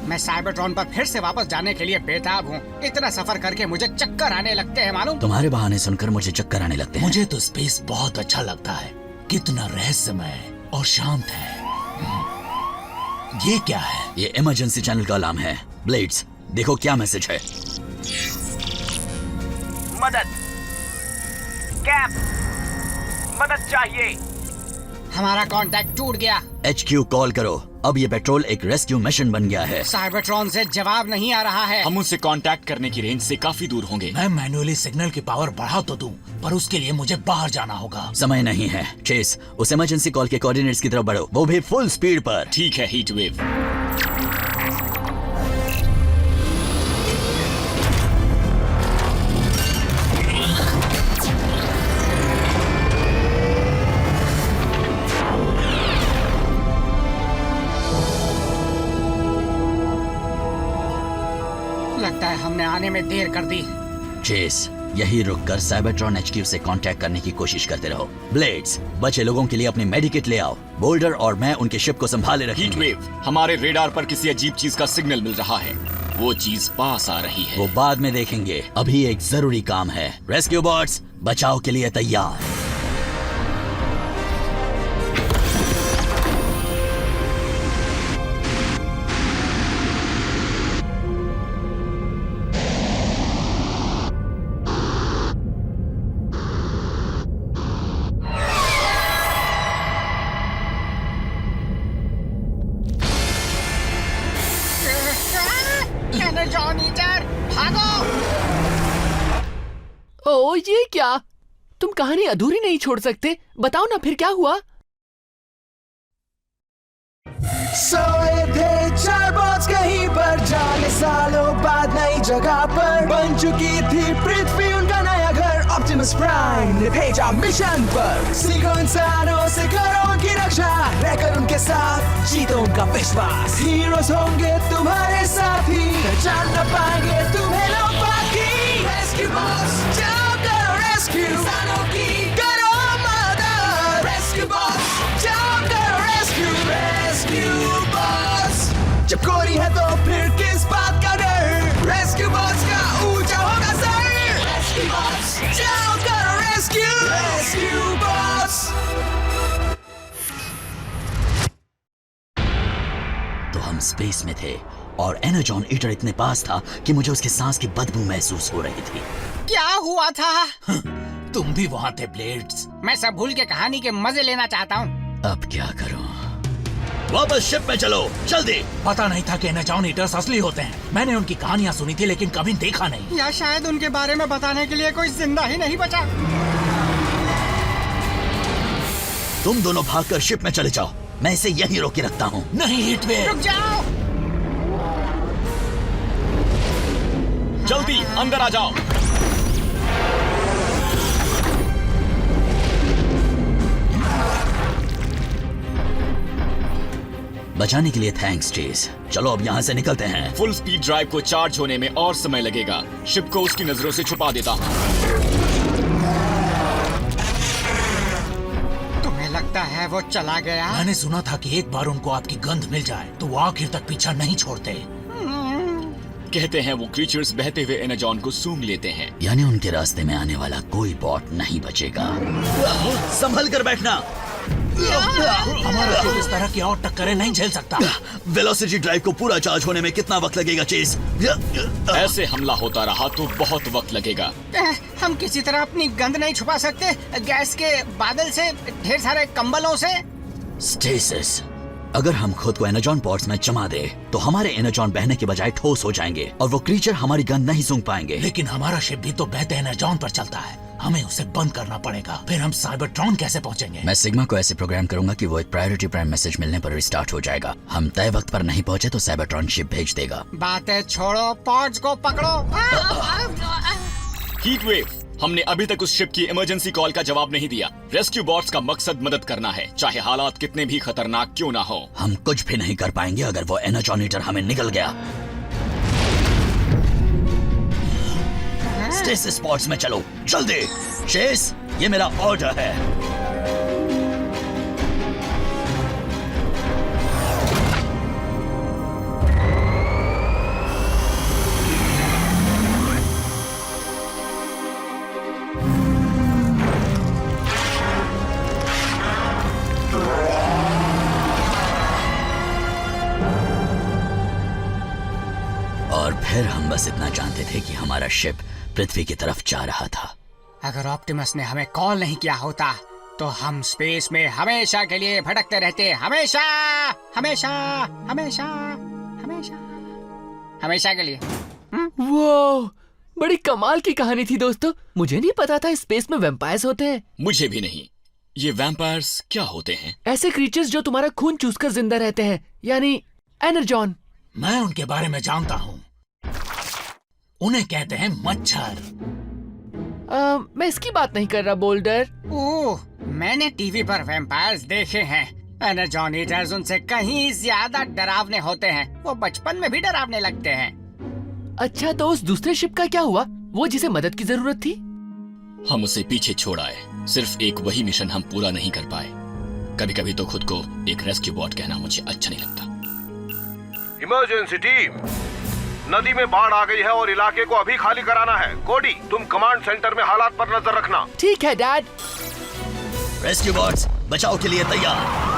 मैं साइबरट्रॉन पर फिर से वापस जाने के लिए बेताब हूँ। इतना सफर करके मुझे चक्कर आने लगते हैं मालूम। तुम्हारे बहाने सुनकर मुझे चक्कर आने लगते हैं। मुझे तो स्पेस बहुत अच्छा लगता है, कितना रहस्यमय और शांत है। ये क्या है? ये इमरजेंसी चैनल का अलार्म है। ब्लेड्स, देखो क्या मैसेज है। मदद, कैप, मदद चाहिए। हमारा कांटेक्ट टूट गया। HQ कॉल करो। अब ये पेट्रोल एक रेस्क्यू मिशन बन गया है। साइबरट्रॉन से जवाब नहीं आ रहा है। हम उनसे कांटेक्ट करने की रेंज से काफी दूर होंगे। मैं मैन्युअली सिग्नल की पावर बढ़ा तो दूं, पर उसके लिए मुझे बाहर जाना होगा। समय नहीं है। चेस, उस इमरजेंसी कॉल के कोऑर्डिनेट्स की तरफ बढ़ो, वो भी फुल स्पीड पर। ठीक है हीट वेव। लगता है हमने आने में देर कर दी। चेस, यही रुककर साइबरट्रॉन HQ से कांटेक्ट करने की कोशिश करते रहो। ब्लेड्स, बचे लोगों के लिए अपनी मेडिकेट ले आओ। बोल्डर और मैं उनके शिप को संभाले रखेंगे। हीटवेव, हमारे रेडार पर किसी अजीब चीज का सिग्नल मिल रहा है। वो चीज पास आ रही है। वो बाद में देखेंगे, अभी एक जरूरी काम है। रेस्क्यू बॉट्स, बचाव के लिए तैयार। एनर्जॉन ईटर, भागो! ओ ये क्या? तुम कहानी अधूरी नहीं छोड़ सकते। बताओ ना फिर क्या हुआ? सोए थे चार बॉट्स कहीं पर, जाने सालों बाद नई जगह पर बन चुकी थी पृथ्वी उनका नया घर। ऑप्टिमस प्राइम ने भेजा मिशन पर, सीखो इंसानों से करो उनकी रक्षा, रहकर उनके साथ जीतो उनका विश्वास। हीरोज होंगे तुम्हारे साथी, पहचान न पाएंगे तुम्हें लोग बाकी। रेस्क्यू बॉट्स, जाओ करो रेस्क्यू, इंसानों की करो मदद। रेस्क्यू बॉट्स, जाओ करो रेस्क्यू, रेस्क्यू बॉट्स। जब कोरी है तो फिर किस बात का डर, रेस्क्यू बॉट्स का ऊंचा होगा सर। रेस्क्यू बॉट्स, जाओ करो रेस्क्यू, रेस्क्यू बॉट्स। तो हम स्पेस में थे और एनर्जॉन ईटर इतने पास था कि मुझे उसके सांस की बदबू महसूस हो रही थी। क्या हुआ था? तुम भी वहाँ थे ब्लेड्स। मैं सब भूल के कहानी के मजे लेना चाहता हूँ। अब क्या करूं? वापस शिप में चलो, जल्दी। पता नहीं था कि एनर्जॉन ईटर्स असली होते हैं। मैंने उनकी कहानियाँ सुनी थी लेकिन कभी देखा नहीं। या शायद उनके बारे में बताने के लिए कोई जिंदा ही नहीं बचा। तुम दोनों भागकर शिप में चले जाओ, मैं इसे यहीं रोके रखता हूँ। नहीं हीटवेव, रुक जाओ। जल्दी अंदर आ जाओ। बचाने के लिए थैंक्स चेस। चलो अब यहाँ से निकलते हैं। फुल स्पीड ड्राइव को चार्ज होने में और समय लगेगा। शिप को उसकी नजरों से छुपा देता हूँ। तुम्हें लगता है वो चला गया? मैंने सुना था कि एक बार उनको आपकी गंध मिल जाए तो वो आखिर तक पीछा नहीं छोड़ते। कहते हैं वो क्रीचर्स बहते हुए एनर्जॉन को सूंघ लेते हैं। यानी उनके रास्ते में आने वाला कोई बॉट नहीं बचेगा। संभल कर बैठना। हमारा शिप इस तरह की और टक्करें नहीं झेल सकता। वेलोसिटी ड्राइव को पूरा चार्ज होने में कितना वक्त लगेगा चेस? ऐसे हमला होता रहा तो बहुत वक्त लगेगा। हम किसी तरह अपनी गंध नहीं छुपा सकते? गैस के बादल से, ढेर सारे कंबलों से? स्टेसिस, अगर हम खुद को एनर्जॉन पॉड्स में जमा दे तो हमारे एनर्जॉन बहने के बजाय ठोस हो जाएंगे और वो क्रीचर हमारी गंध नहीं सूंघ पाएंगे। लेकिन हमारा शिप भी तो बहते एनर्जॉन पर चलता है, हमें उसे बंद करना पड़ेगा। फिर हम साइबरट्रॉन कैसे पहुंचेंगे? मैं सिग्मा को ऐसे प्रोग्राम करूंगा कि वो एक प्रायोरिटी प्राइम मैसेज मिलने पर रिस्टार्ट हो जाएगा। हम तय वक्त पर नहीं पहुंचे तो साइबरट्रॉन शिप भेज देगा। बातें छोड़ो, पॉड्स को पकड़ो। हीटवेव, हमने अभी तक उस शिप की इमरजेंसी कॉल का जवाब नहीं दिया। रेस्क्यू बॉट्स का मकसद मदद करना है, चाहे हालात कितने भी खतरनाक क्यों ना हो। हम कुछ भी नहीं कर पाएंगे अगर वो एनर्जॉन ईटर हमें निकल गया। स्टेसिस पॉड्स में चलो, जल्दी। चेस, ये मेरा ऑर्डर है। और फिर हम बस इतना जानते थे कि हमारा शिप पृथ्वी की तरफ जा रहा था। अगर ऑप्टिमस ने हमें कॉल नहीं किया होता तो हम स्पेस में हमेशा के लिए भटकते रहते। हमेशा, हमेशा, हमेशा, हमेशा, हमेशा के लिए। वो बड़ी कमाल की कहानी थी दोस्तों। मुझे नहीं पता था स्पेस में वैम्पायर्स होते हैं। मुझे भी नहीं। ये वैम्पायर्स क्या होते हैं? ऐसे क्रीचर्स जो तुम्हारा खून चूसकर जिंदा रहते हैं, यानी एनर्जॉन। मैं उनके बारे में जानता हूँ, उन्हें कहते हैं मच्छर। मैं इसकी बात नहीं कर रहा बोल्डर। ओह, मैंने टीवी पर वैम्पायर्स देखे हैं। एनर्जॉन ईटर्स उनसे कहीं ज्यादा डरावने होते हैं। वो बचपन में भी डरावने लगते हैं। अच्छा, तो उस दूसरे शिप का क्या हुआ? वो जिसे मदद की जरूरत थी? हम उसे पीछे छोड़ आए। सिर्फ एक वही मिशन हम पूरा नहीं कर पाए। कभी कभी तो खुद को एक रेस्क्यू बॉट कहना मुझे अच्छा नहीं लगता। इमरजेंसी टीम, नदी में बाढ़ आ गई है और इलाके को अभी खाली कराना है। कोडी, तुम कमांड सेंटर में हालात पर नजर रखना। ठीक है डैड। रेस्क्यू बॉट्स बचाव के लिए तैयार।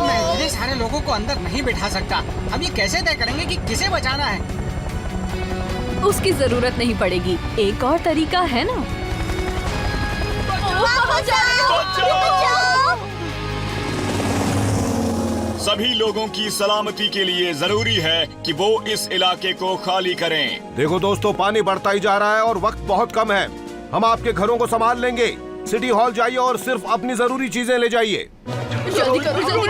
मैं इतने सारे लोगों को अंदर नहीं बिठा सकता। हम ये कैसे तय करेंगे कि किसे बचाना है? उसकी जरूरत नहीं पड़ेगी, एक और तरीका है ना। सभी लोगों की सलामती के लिए जरूरी है कि वो इस इलाके को खाली करें। देखो दोस्तों, पानी बढ़ता ही जा रहा है और वक्त बहुत कम है। हम आपके घरों को संभाल लेंगे। सिटी हॉल जाइए और सिर्फ अपनी जरूरी चीजें ले जाइए। जल्दी करो, चलो।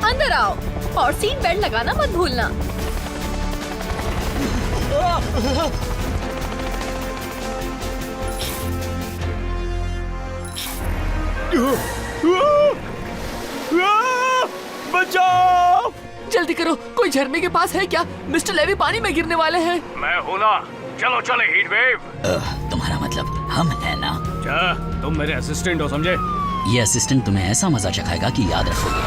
अंदर आओ और सीट बेल्ट लगाना मत भूलना। बचाओ! जल्दी करो, कोई झरने के पास है क्या? मिस्टर लेवी पानी में गिरने वाले हैं। मैं हूं ना, चलो चले हीट वेव। तुम्हारा मतलब हम है ना? क्या तुम मेरे असिस्टेंट हो, समझे? ये असिस्टेंट तुम्हें ऐसा मजा चखाएगा कि याद रखोगे।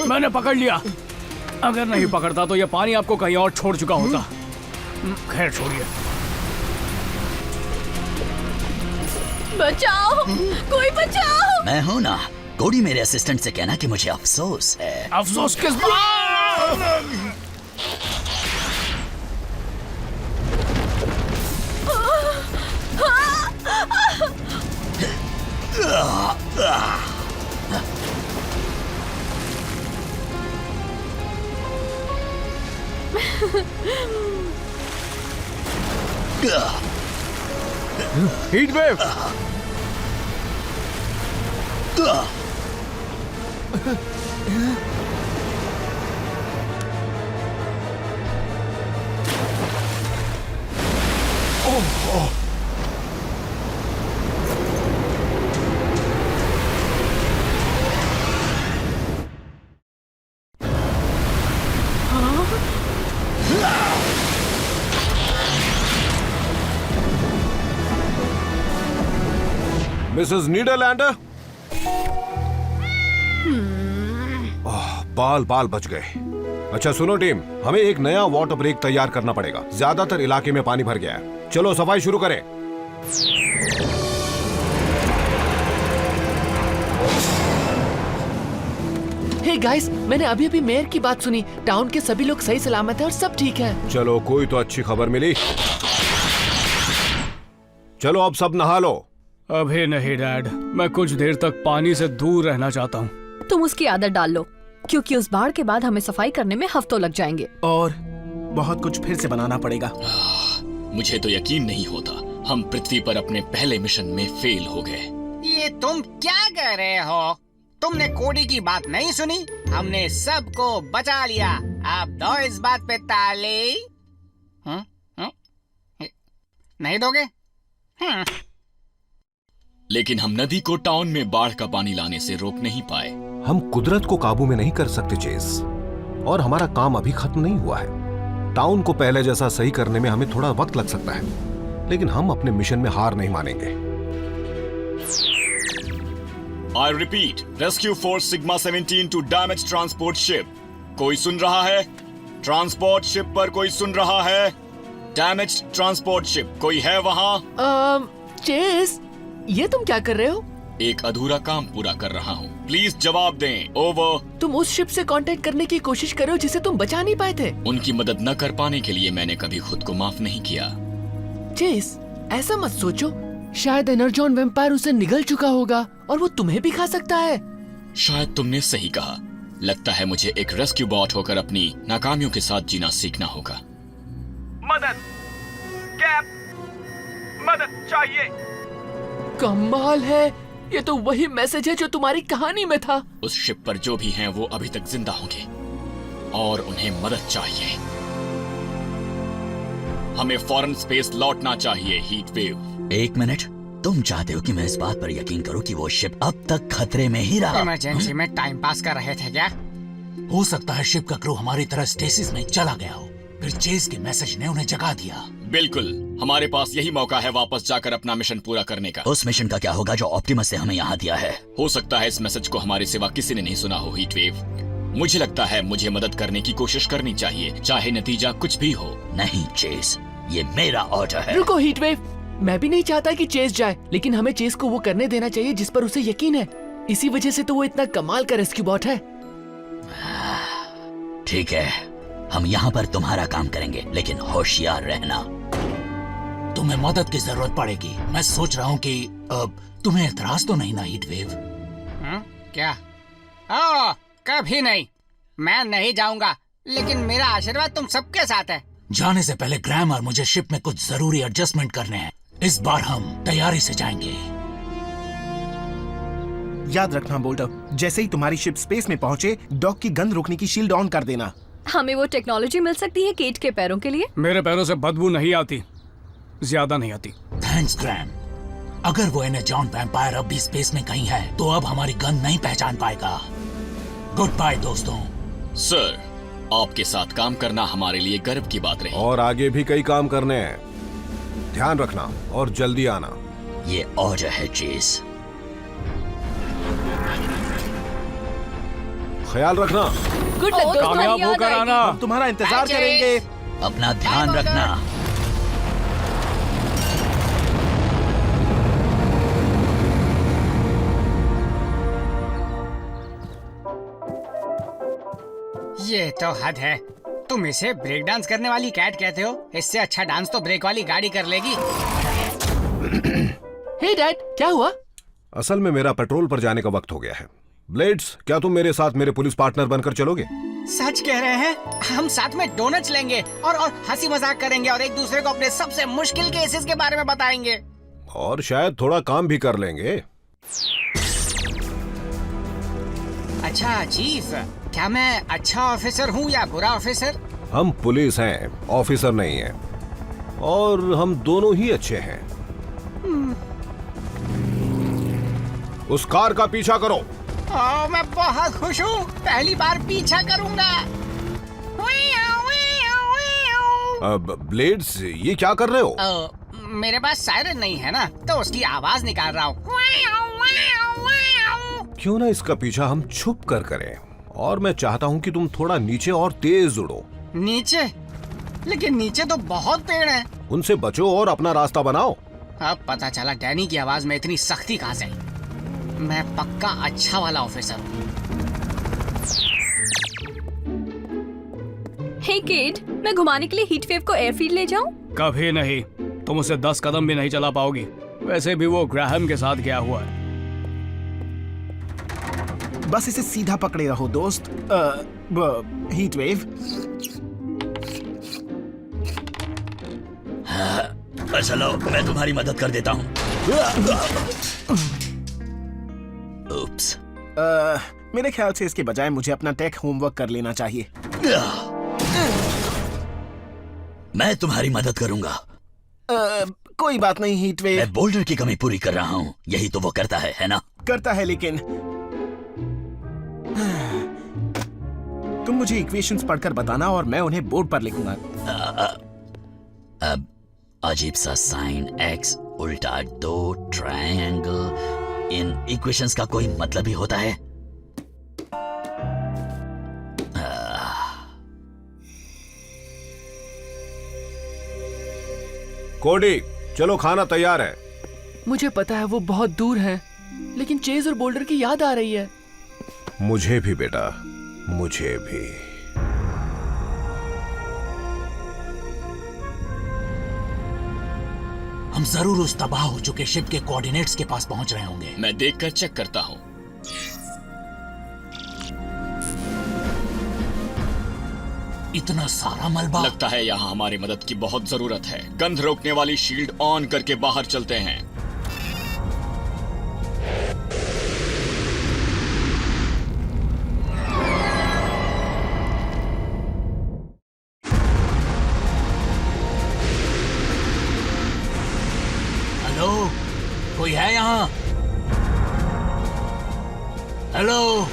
मैंने पकड़ लिया। अगर नहीं पकड़ता तो ये पानी आपको कहीं और छोड़ चुका होता। खैर छोड़िए। बचाओ, कोई बचाओ। मैं हूं ना। कोडी मेरे असिस्टेंट से कहना कि मुझे अफसोस है। अफसोस किस बात? Heat wave. मिसेस नीदरलैंडर। बाल बच गए। अच्छा सुनो टीम, हमें एक नया वाटर ब्रेक तैयार करना पड़ेगा। ज्यादातर इलाके में पानी भर गया है। चलो सफाई शुरू करें। हे गाइस, मैंने अभी अभी मेयर की बात सुनी। टाउन के सभी लोग सही सलामत हैं और सब ठीक है। चलो, कोई तो अच्छी खबर मिली। चलो अब सब नहा लो। अभी नहीं डैड, मैं कुछ देर तक पानी से दूर रहना चाहता हूँ। तुम उसकी आदत डाल लो, क्योंकि उस बाढ़ के बाद हमें सफाई करने में हफ्तों लग जाएंगे और बहुत कुछ फिर से बनाना पड़ेगा। मुझे तो यकीन नहीं होता, हम पृथ्वी पर अपने पहले मिशन में फेल हो गए। ये तुम क्या कर रहे हो? तुमने कोडी की बात नहीं सुनी? हमने सबको बचा लिया। आप दो इस बात पे ताली। नहीं दोगे? लेकिन हम नदी को टाउन में बाढ़ का पानी लाने से रोक नहीं पाए। हम कुदरत को काबू में नहीं कर सकते चेस, और हमारा काम अभी खत्म नहीं हुआ है। टाउन को पहले जैसा सही करने में हमें थोड़ा वक्त लग सकता है, लेकिन हम अपने मिशन में हार नहीं मानेंगे। I repeat, Rescue Force Sigma 17 to damaged transport ship. कोई सुन रहा है? ट्रांसपोर्ट शिप पर कोई सुन रहा है? Damaged transport ship, कोई है वहाँ? चेस, ये तुम क्या कर रहे हो? एक अधूरा काम पूरा कर रहा हूँ। प्लीज जवाब दें। ओवर। तुम उस शिप से कांटेक्ट करने की कोशिश कर रहे हो जिसे तुम बचा नहीं पाए थे। उनकी मदद न कर पाने के लिए मैंने कभी खुद को माफ नहीं किया। चेस, ऐसा मत सोचो। शायद एनर्जॉन वेम्पायर उसे निगल चुका होगा और वो तुम्हें भी खा सकता है। शायद तुमने सही कहा। लगता है मुझे एक रेस्क्यू बॉट होकर अपनी नाकामियों के साथ जीना सीखना होगा। मदद, कैप, मदद चाहिए। कमाल है, ये तो वही मैसेज है जो तुम्हारी कहानी में था। उस शिप पर जो भी हैं वो अभी तक जिंदा होंगे और उन्हें मदद चाहिए। हमें फौरन स्पेस लौटना चाहिए, हीट वेव। एक मिनट, तुम चाहते हो कि मैं इस बात पर यकीन करूं कि वो शिप अब तक खतरे में ही रहा? इमरजेंसी में टाइम पास कर रहे थे क्या? हो सकता है शिप का क्रू हमारी तरह स्टेसिस में चला गया हो, फिर चेज के मैसेज ने उन्हें जगा दिया। बिल्कुल, हमारे पास यही मौका है वापस जाकर अपना मिशन पूरा करने का। उस मिशन का क्या होगा जो ऑप्टिमस ने हमें यहाँ दिया है? हो सकता है इस मैसेज को हमारे सिवा किसी ने नहीं सुना हो, हीट वेव। मुझे लगता है मुझे मदद करने की कोशिश करनी चाहिए, चाहे नतीजा कुछ भी हो। नहीं चेज, ये मेरा ऑर्डर है। रुको हीट वेव, मैं भी नहीं चाहता कि चेस जाए, लेकिन हमें चेस को वो करने देना चाहिए जिस पर उसे यकीन है। इसी वजह से तो वो इतना कमाल का रेस्क्यू बॉट है। ठीक है, हम यहाँ पर तुम्हारा काम करेंगे, लेकिन होशियार रहना। तुम्हें मदद की जरूरत पड़ेगी। मैं सोच रहा हूँ कि तुम्हें एतराज तो नहीं ना हीट वेव? क्या? ओह, कभी नहीं। मैं नहीं जाऊंगा, लेकिन मेरा आशीर्वाद तुम सबके साथ है। जाने से पहले ग्रैम और मुझे शिप में कुछ जरूरी एडजस्टमेंट करने हैं। इस बार हम तैयारी से जाएंगे। याद रखना बोल्टर, जैसे ही तुम्हारी शिप स्पेस में पहुंचे, डॉक की गंध रोकने की शील्ड ऑन कर देना। हमें वो टेक्नोलॉजी मिल सकती है केट के पैरों के लिए? मेरे पैरों से बदबू नहीं आती, ज्यादा नहीं आती। Thanks Gram. अगर वो एनर्जॉन वैम्पायर अब भी स्पेस में कहीं है तो अब हमारी गंध नहीं पहचान पाएगा। गुड बाय दोस्तों। सर, आपके साथ काम करना हमारे लिए गर्व की बात रही। और आगे भी कई काम करने हैं। ध्यान रखना और जल्दी आना। ये ऑर्डर है चेज। ख्याल रखना। गुड लक दोस्तों। कामयाब होकर आना। हम तुम्हारा इंतजार करेंगे। अपना ध्यान रखना। ये तो हद है। तुम इसे ब्रेक डांस करने वाली कैट कहते हो? इससे अच्छा डांस तो ब्रेक वाली गाड़ी कर लेगी। हे डैड, क्या हुआ? असल में मेरा पेट्रोल पर जाने का वक्त हो गया है। ब्लेड्स, क्या तुम मेरे साथ मेरे पुलिस पार्टनर बनकर चलोगे? सच कह रहे हैं? हम साथ में डोनट्स लेंगे और हंसी मजाक करेंगे और एक दूसरे को अपने सबसे मुश्किल केसेस के बारे में बताएंगे। और शायद थोड़ा काम भी कर लेंगे। अच्छा चीफ, क्या मैं अच्छा ऑफिसर हूँ या बुरा ऑफिसर? हम पुलिस हैं, ऑफिसर नहीं हैं। और हम दोनों ही अच्छे हैं। उस कार का पीछा करो। मैं बहुत खुश हूँ, पहली बार पीछा करूंगा। अब ब्लेड्स, ये क्या कर रहे हो? मेरे पास सायरन नहीं है ना, तो उसकी आवाज निकाल रहा हूँ। क्यों ना इसका पीछा हम छुप कर करें। और मैं चाहता हूँ कि तुम थोड़ा नीचे और तेज उड़ो। नीचे? लेकिन नीचे तो बहुत पेड़ हैं। उनसे बचो और अपना रास्ता बनाओ। अब पता चला डैनी की आवाज में इतनी सख्ती कहाँ से आई। मैं पक्का अच्छा वाला ऑफिसर हूँ। हे केट, मैं घुमाने के लिए हीट वेव को एयरफील्ड ले जाऊं? कभी नहीं, तुम उसे 10 कदम भी नहीं चला पाओगी। वैसे भी वो ग्राहम के साथ गया हुआ है। बस इसे सीधा पकड़े रहो दोस्त। Heat wave. चलो, मैं तुम्हारी मदद कर देता हूँ। उप्स। मेरे ख्याल से इसके बजाय मुझे अपना टेक होमवर्क कर लेना चाहिए। मैं तुम्हारी मदद करूंगा। कोई बात नहीं हीट वेव। मैं बोल्डर की कमी पूरी कर रहा हूँ। यही तो वो करता है ना? करता है, लेकिन तुम मुझे इक्वेशंस पढ़कर बताना और मैं उन्हें बोर्ड पर लिखूंगा। अब अजीब सा साइन x उल्टा 2 ट्रायंगल, इन इक्वेशंस का कोई मतलब ही होता है? कोडी, चलो खाना तैयार है। मुझे पता है वो बहुत दूर है, लेकिन चेज और बोल्डर की याद आ रही है। मुझे भी बेटा, मुझे भी। हम जरूर उस तबाह हो चुके शिप के कोऑर्डिनेट्स के पास पहुंच रहे होंगे। मैं देखकर चेक करता हूँ। इतना सारा मलबा। लगता है यहाँ हमारी मदद की बहुत जरूरत है। गंध रोकने वाली शील्ड ऑन करके बाहर चलते हैं। हेलो, कोई है यहाँ? हेलो,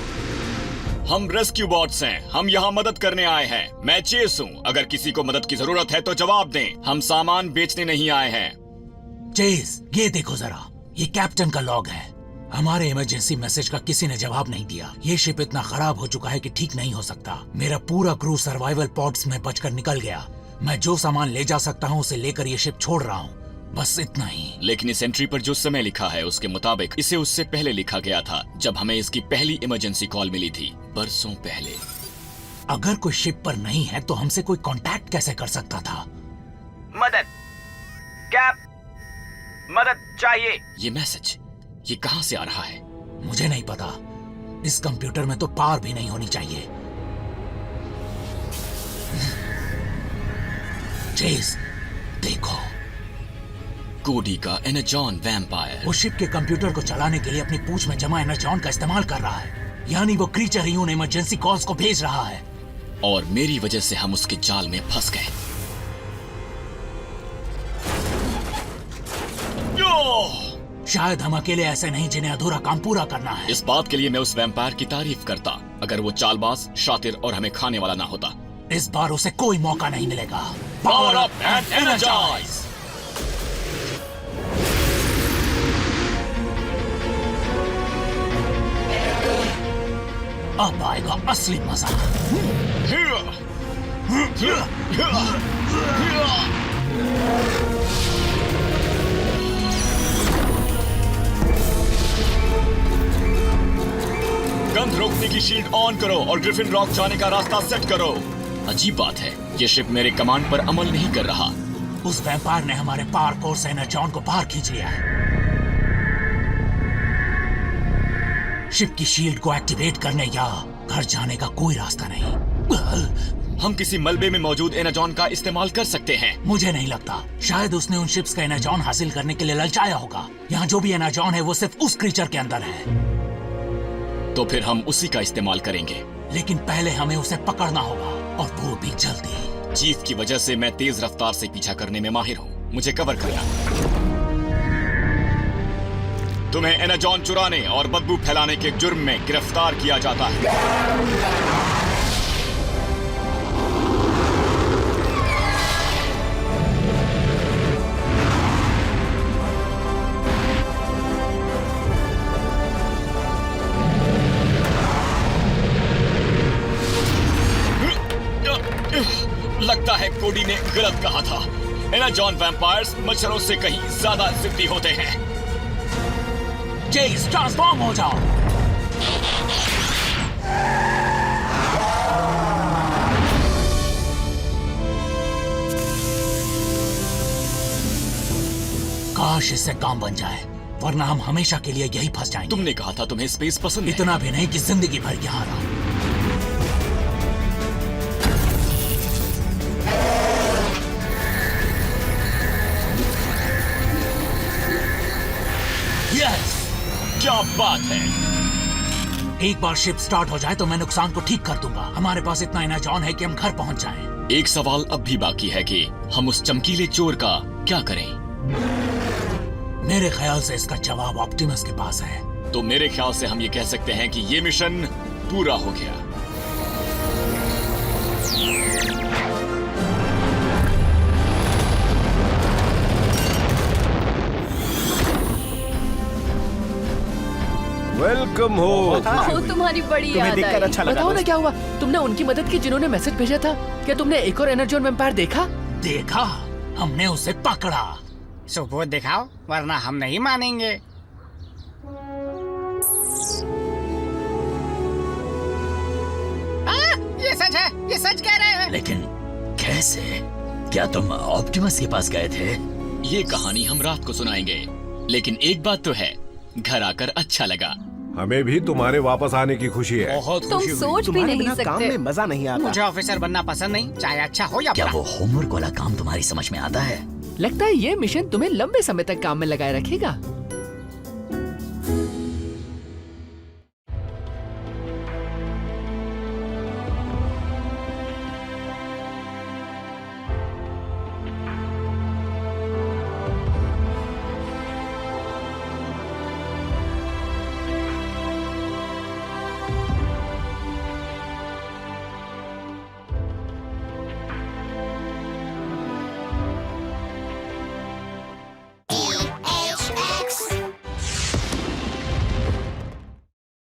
हम रेस्क्यू बॉट्स हैं। हम यहाँ मदद करने आए हैं। मैं चेस हूँ। अगर किसी को मदद की जरूरत है तो जवाब दें। हम सामान बेचने नहीं आए हैं। चेस, ये देखो जरा, ये कैप्टन का लॉग है। हमारे इमरजेंसी मैसेज का किसी ने जवाब नहीं दिया। ये शिप इतना खराब हो चुका है कि ठीक नहीं हो सकता। मेरा पूरा क्रू सर्वाइवल पॉड्स में बचकर निकल गया। मैं जो सामान ले जा सकता हूँ उसे लेकर ये शिप छोड़ रहा हूँ, बस इतना ही। लेकिन इस एंट्री पर जो समय लिखा है उसके मुताबिक इसे उससे पहले लिखा गया था, जब हमें इसकी पहली इमरजेंसी कॉल मिली थी, बरसों पहले। अगर कोई शिप पर नहीं है तो हमसे कोई कांटेक्ट कैसे कर सकता था? मदद, कैप, मदद चाहिए। ये मैसेज ये कहाँ से आ रहा है? मुझे नहीं पता। इस कंप्यूटर में तो पावर भी नहीं होनी चाहिए। चेस, देखो, कोडी का एनर्जॉन वैम्पायर। वो शिप के कंप्यूटर को चलाने के लिए अपनी पूंछ में जमा एनर्जॉन का इस्तेमाल कर रहा है। यानी वो क्रीचर ही उन इमरजेंसी कॉल्स को भेज रहा है। और मेरी वजह से हम उसके जाल में फंस गए। शायद हम अकेले ऐसे नहीं जिन्हें अधूरा काम पूरा करना है। इस बात के लिए मैं उस वैम्पायर की तारीफ करता, अगर वो चालबाज, शातिर और हमें खाने वाला ना होता। इस बार उसे कोई मौका नहीं मिलेगा। Power up and energize. अब आएगा असली मजा। गंध रोकने की शील्ड ऑन करो और ग्रिफिन रॉक जाने का रास्ता सेट करो। अजीब बात है, ये शिप मेरे कमांड पर अमल नहीं कर रहा। उस वैम्पायर ने हमारे पावर कोर से एनर्जॉन को बाहर खींच लिया है। शिप की शील्ड को एक्टिवेट करने या घर जाने का कोई रास्ता नहीं। हम किसी मलबे में मौजूद एनर्जॉन का इस्तेमाल कर सकते हैं। मुझे नहीं लगता। शायद उसने उन शिप्स का एनर्जॉन हासिल करने के लिए ललचाया होगा। यहाँ जो भी एनर्जॉन है वो सिर्फ उस क्रीचर के अंदर है। तो फिर हम उसी का इस्तेमाल करेंगे। लेकिन पहले हमें उसे पकड़ना होगा, और वो भी जल्दी। चीफ की वजह से मैं तेज रफ्तार से पीछा करने में माहिर हूँ। मुझे कवर करना। तुम्हें एनर्जॉन चुराने और बदबू फैलाने के जुर्म में गिरफ्तार किया जाता है। लगता है कोडी ने गलत कहा था। एनर्जॉन वैम्पायर्स मच्छरों से कहीं ज्यादा जिद्दी होते हैं। चेस, ट्रांसफॉर्म हो जाओ। काश इससे काम बन जाए, वरना हम हमेशा के लिए यही फंस जाएंगे। तुमने कहा था तुम्हें स्पेस पसंद है। इतना भी नहीं कि जिंदगी भर यहाँ रहो। क्या बात है। एक बार शिप स्टार्ट हो जाए तो मैं नुकसान को ठीक कर दूंगा। हमारे पास इतना एनर्जॉन है कि हम घर पहुंच जाएं। एक सवाल अब भी बाकी है कि हम उस चमकीले चोर का क्या करें। मेरे ख्याल से इसका जवाब ऑप्टिमस के पास है। तो मेरे ख्याल से हम ये कह सकते हैं कि ये मिशन पूरा हो गया। वेलकम हो। तुम्हारी बड़ी याद आई। अच्छा लगा। बताओ ना क्या हुआ? तुमने उनकी मदद की जिन्होंने मैसेज भेजा था। क्या तुमने एक और एनर्जॉन वैम्पायर देखा? देखा, हमने उसे पकड़ा। सबूत दिखाओ, वरना हम नहीं मानेंगे। ये सच है, ये सच कह रहे हैं। लेकिन कैसे? क्या तुम ऑप्टिमस के पास गए थे? ये कहानी हम रात को सुनाएंगे, लेकिन एक बात तो है, घर आकर अच्छा लगा। हमें भी तुम्हारे वापस आने की खुशी है। बहुत तुम सोच भी नहीं काम सकते। में मजा नहीं आता। मुझे ऑफिसर बनना पसंद नहीं, चाहे अच्छा हो या क्या बुरा। वो होमवर्क वाला काम तुम्हारी समझ में आता है? लगता है ये मिशन तुम्हें लंबे समय तक काम में लगाए रखेगा।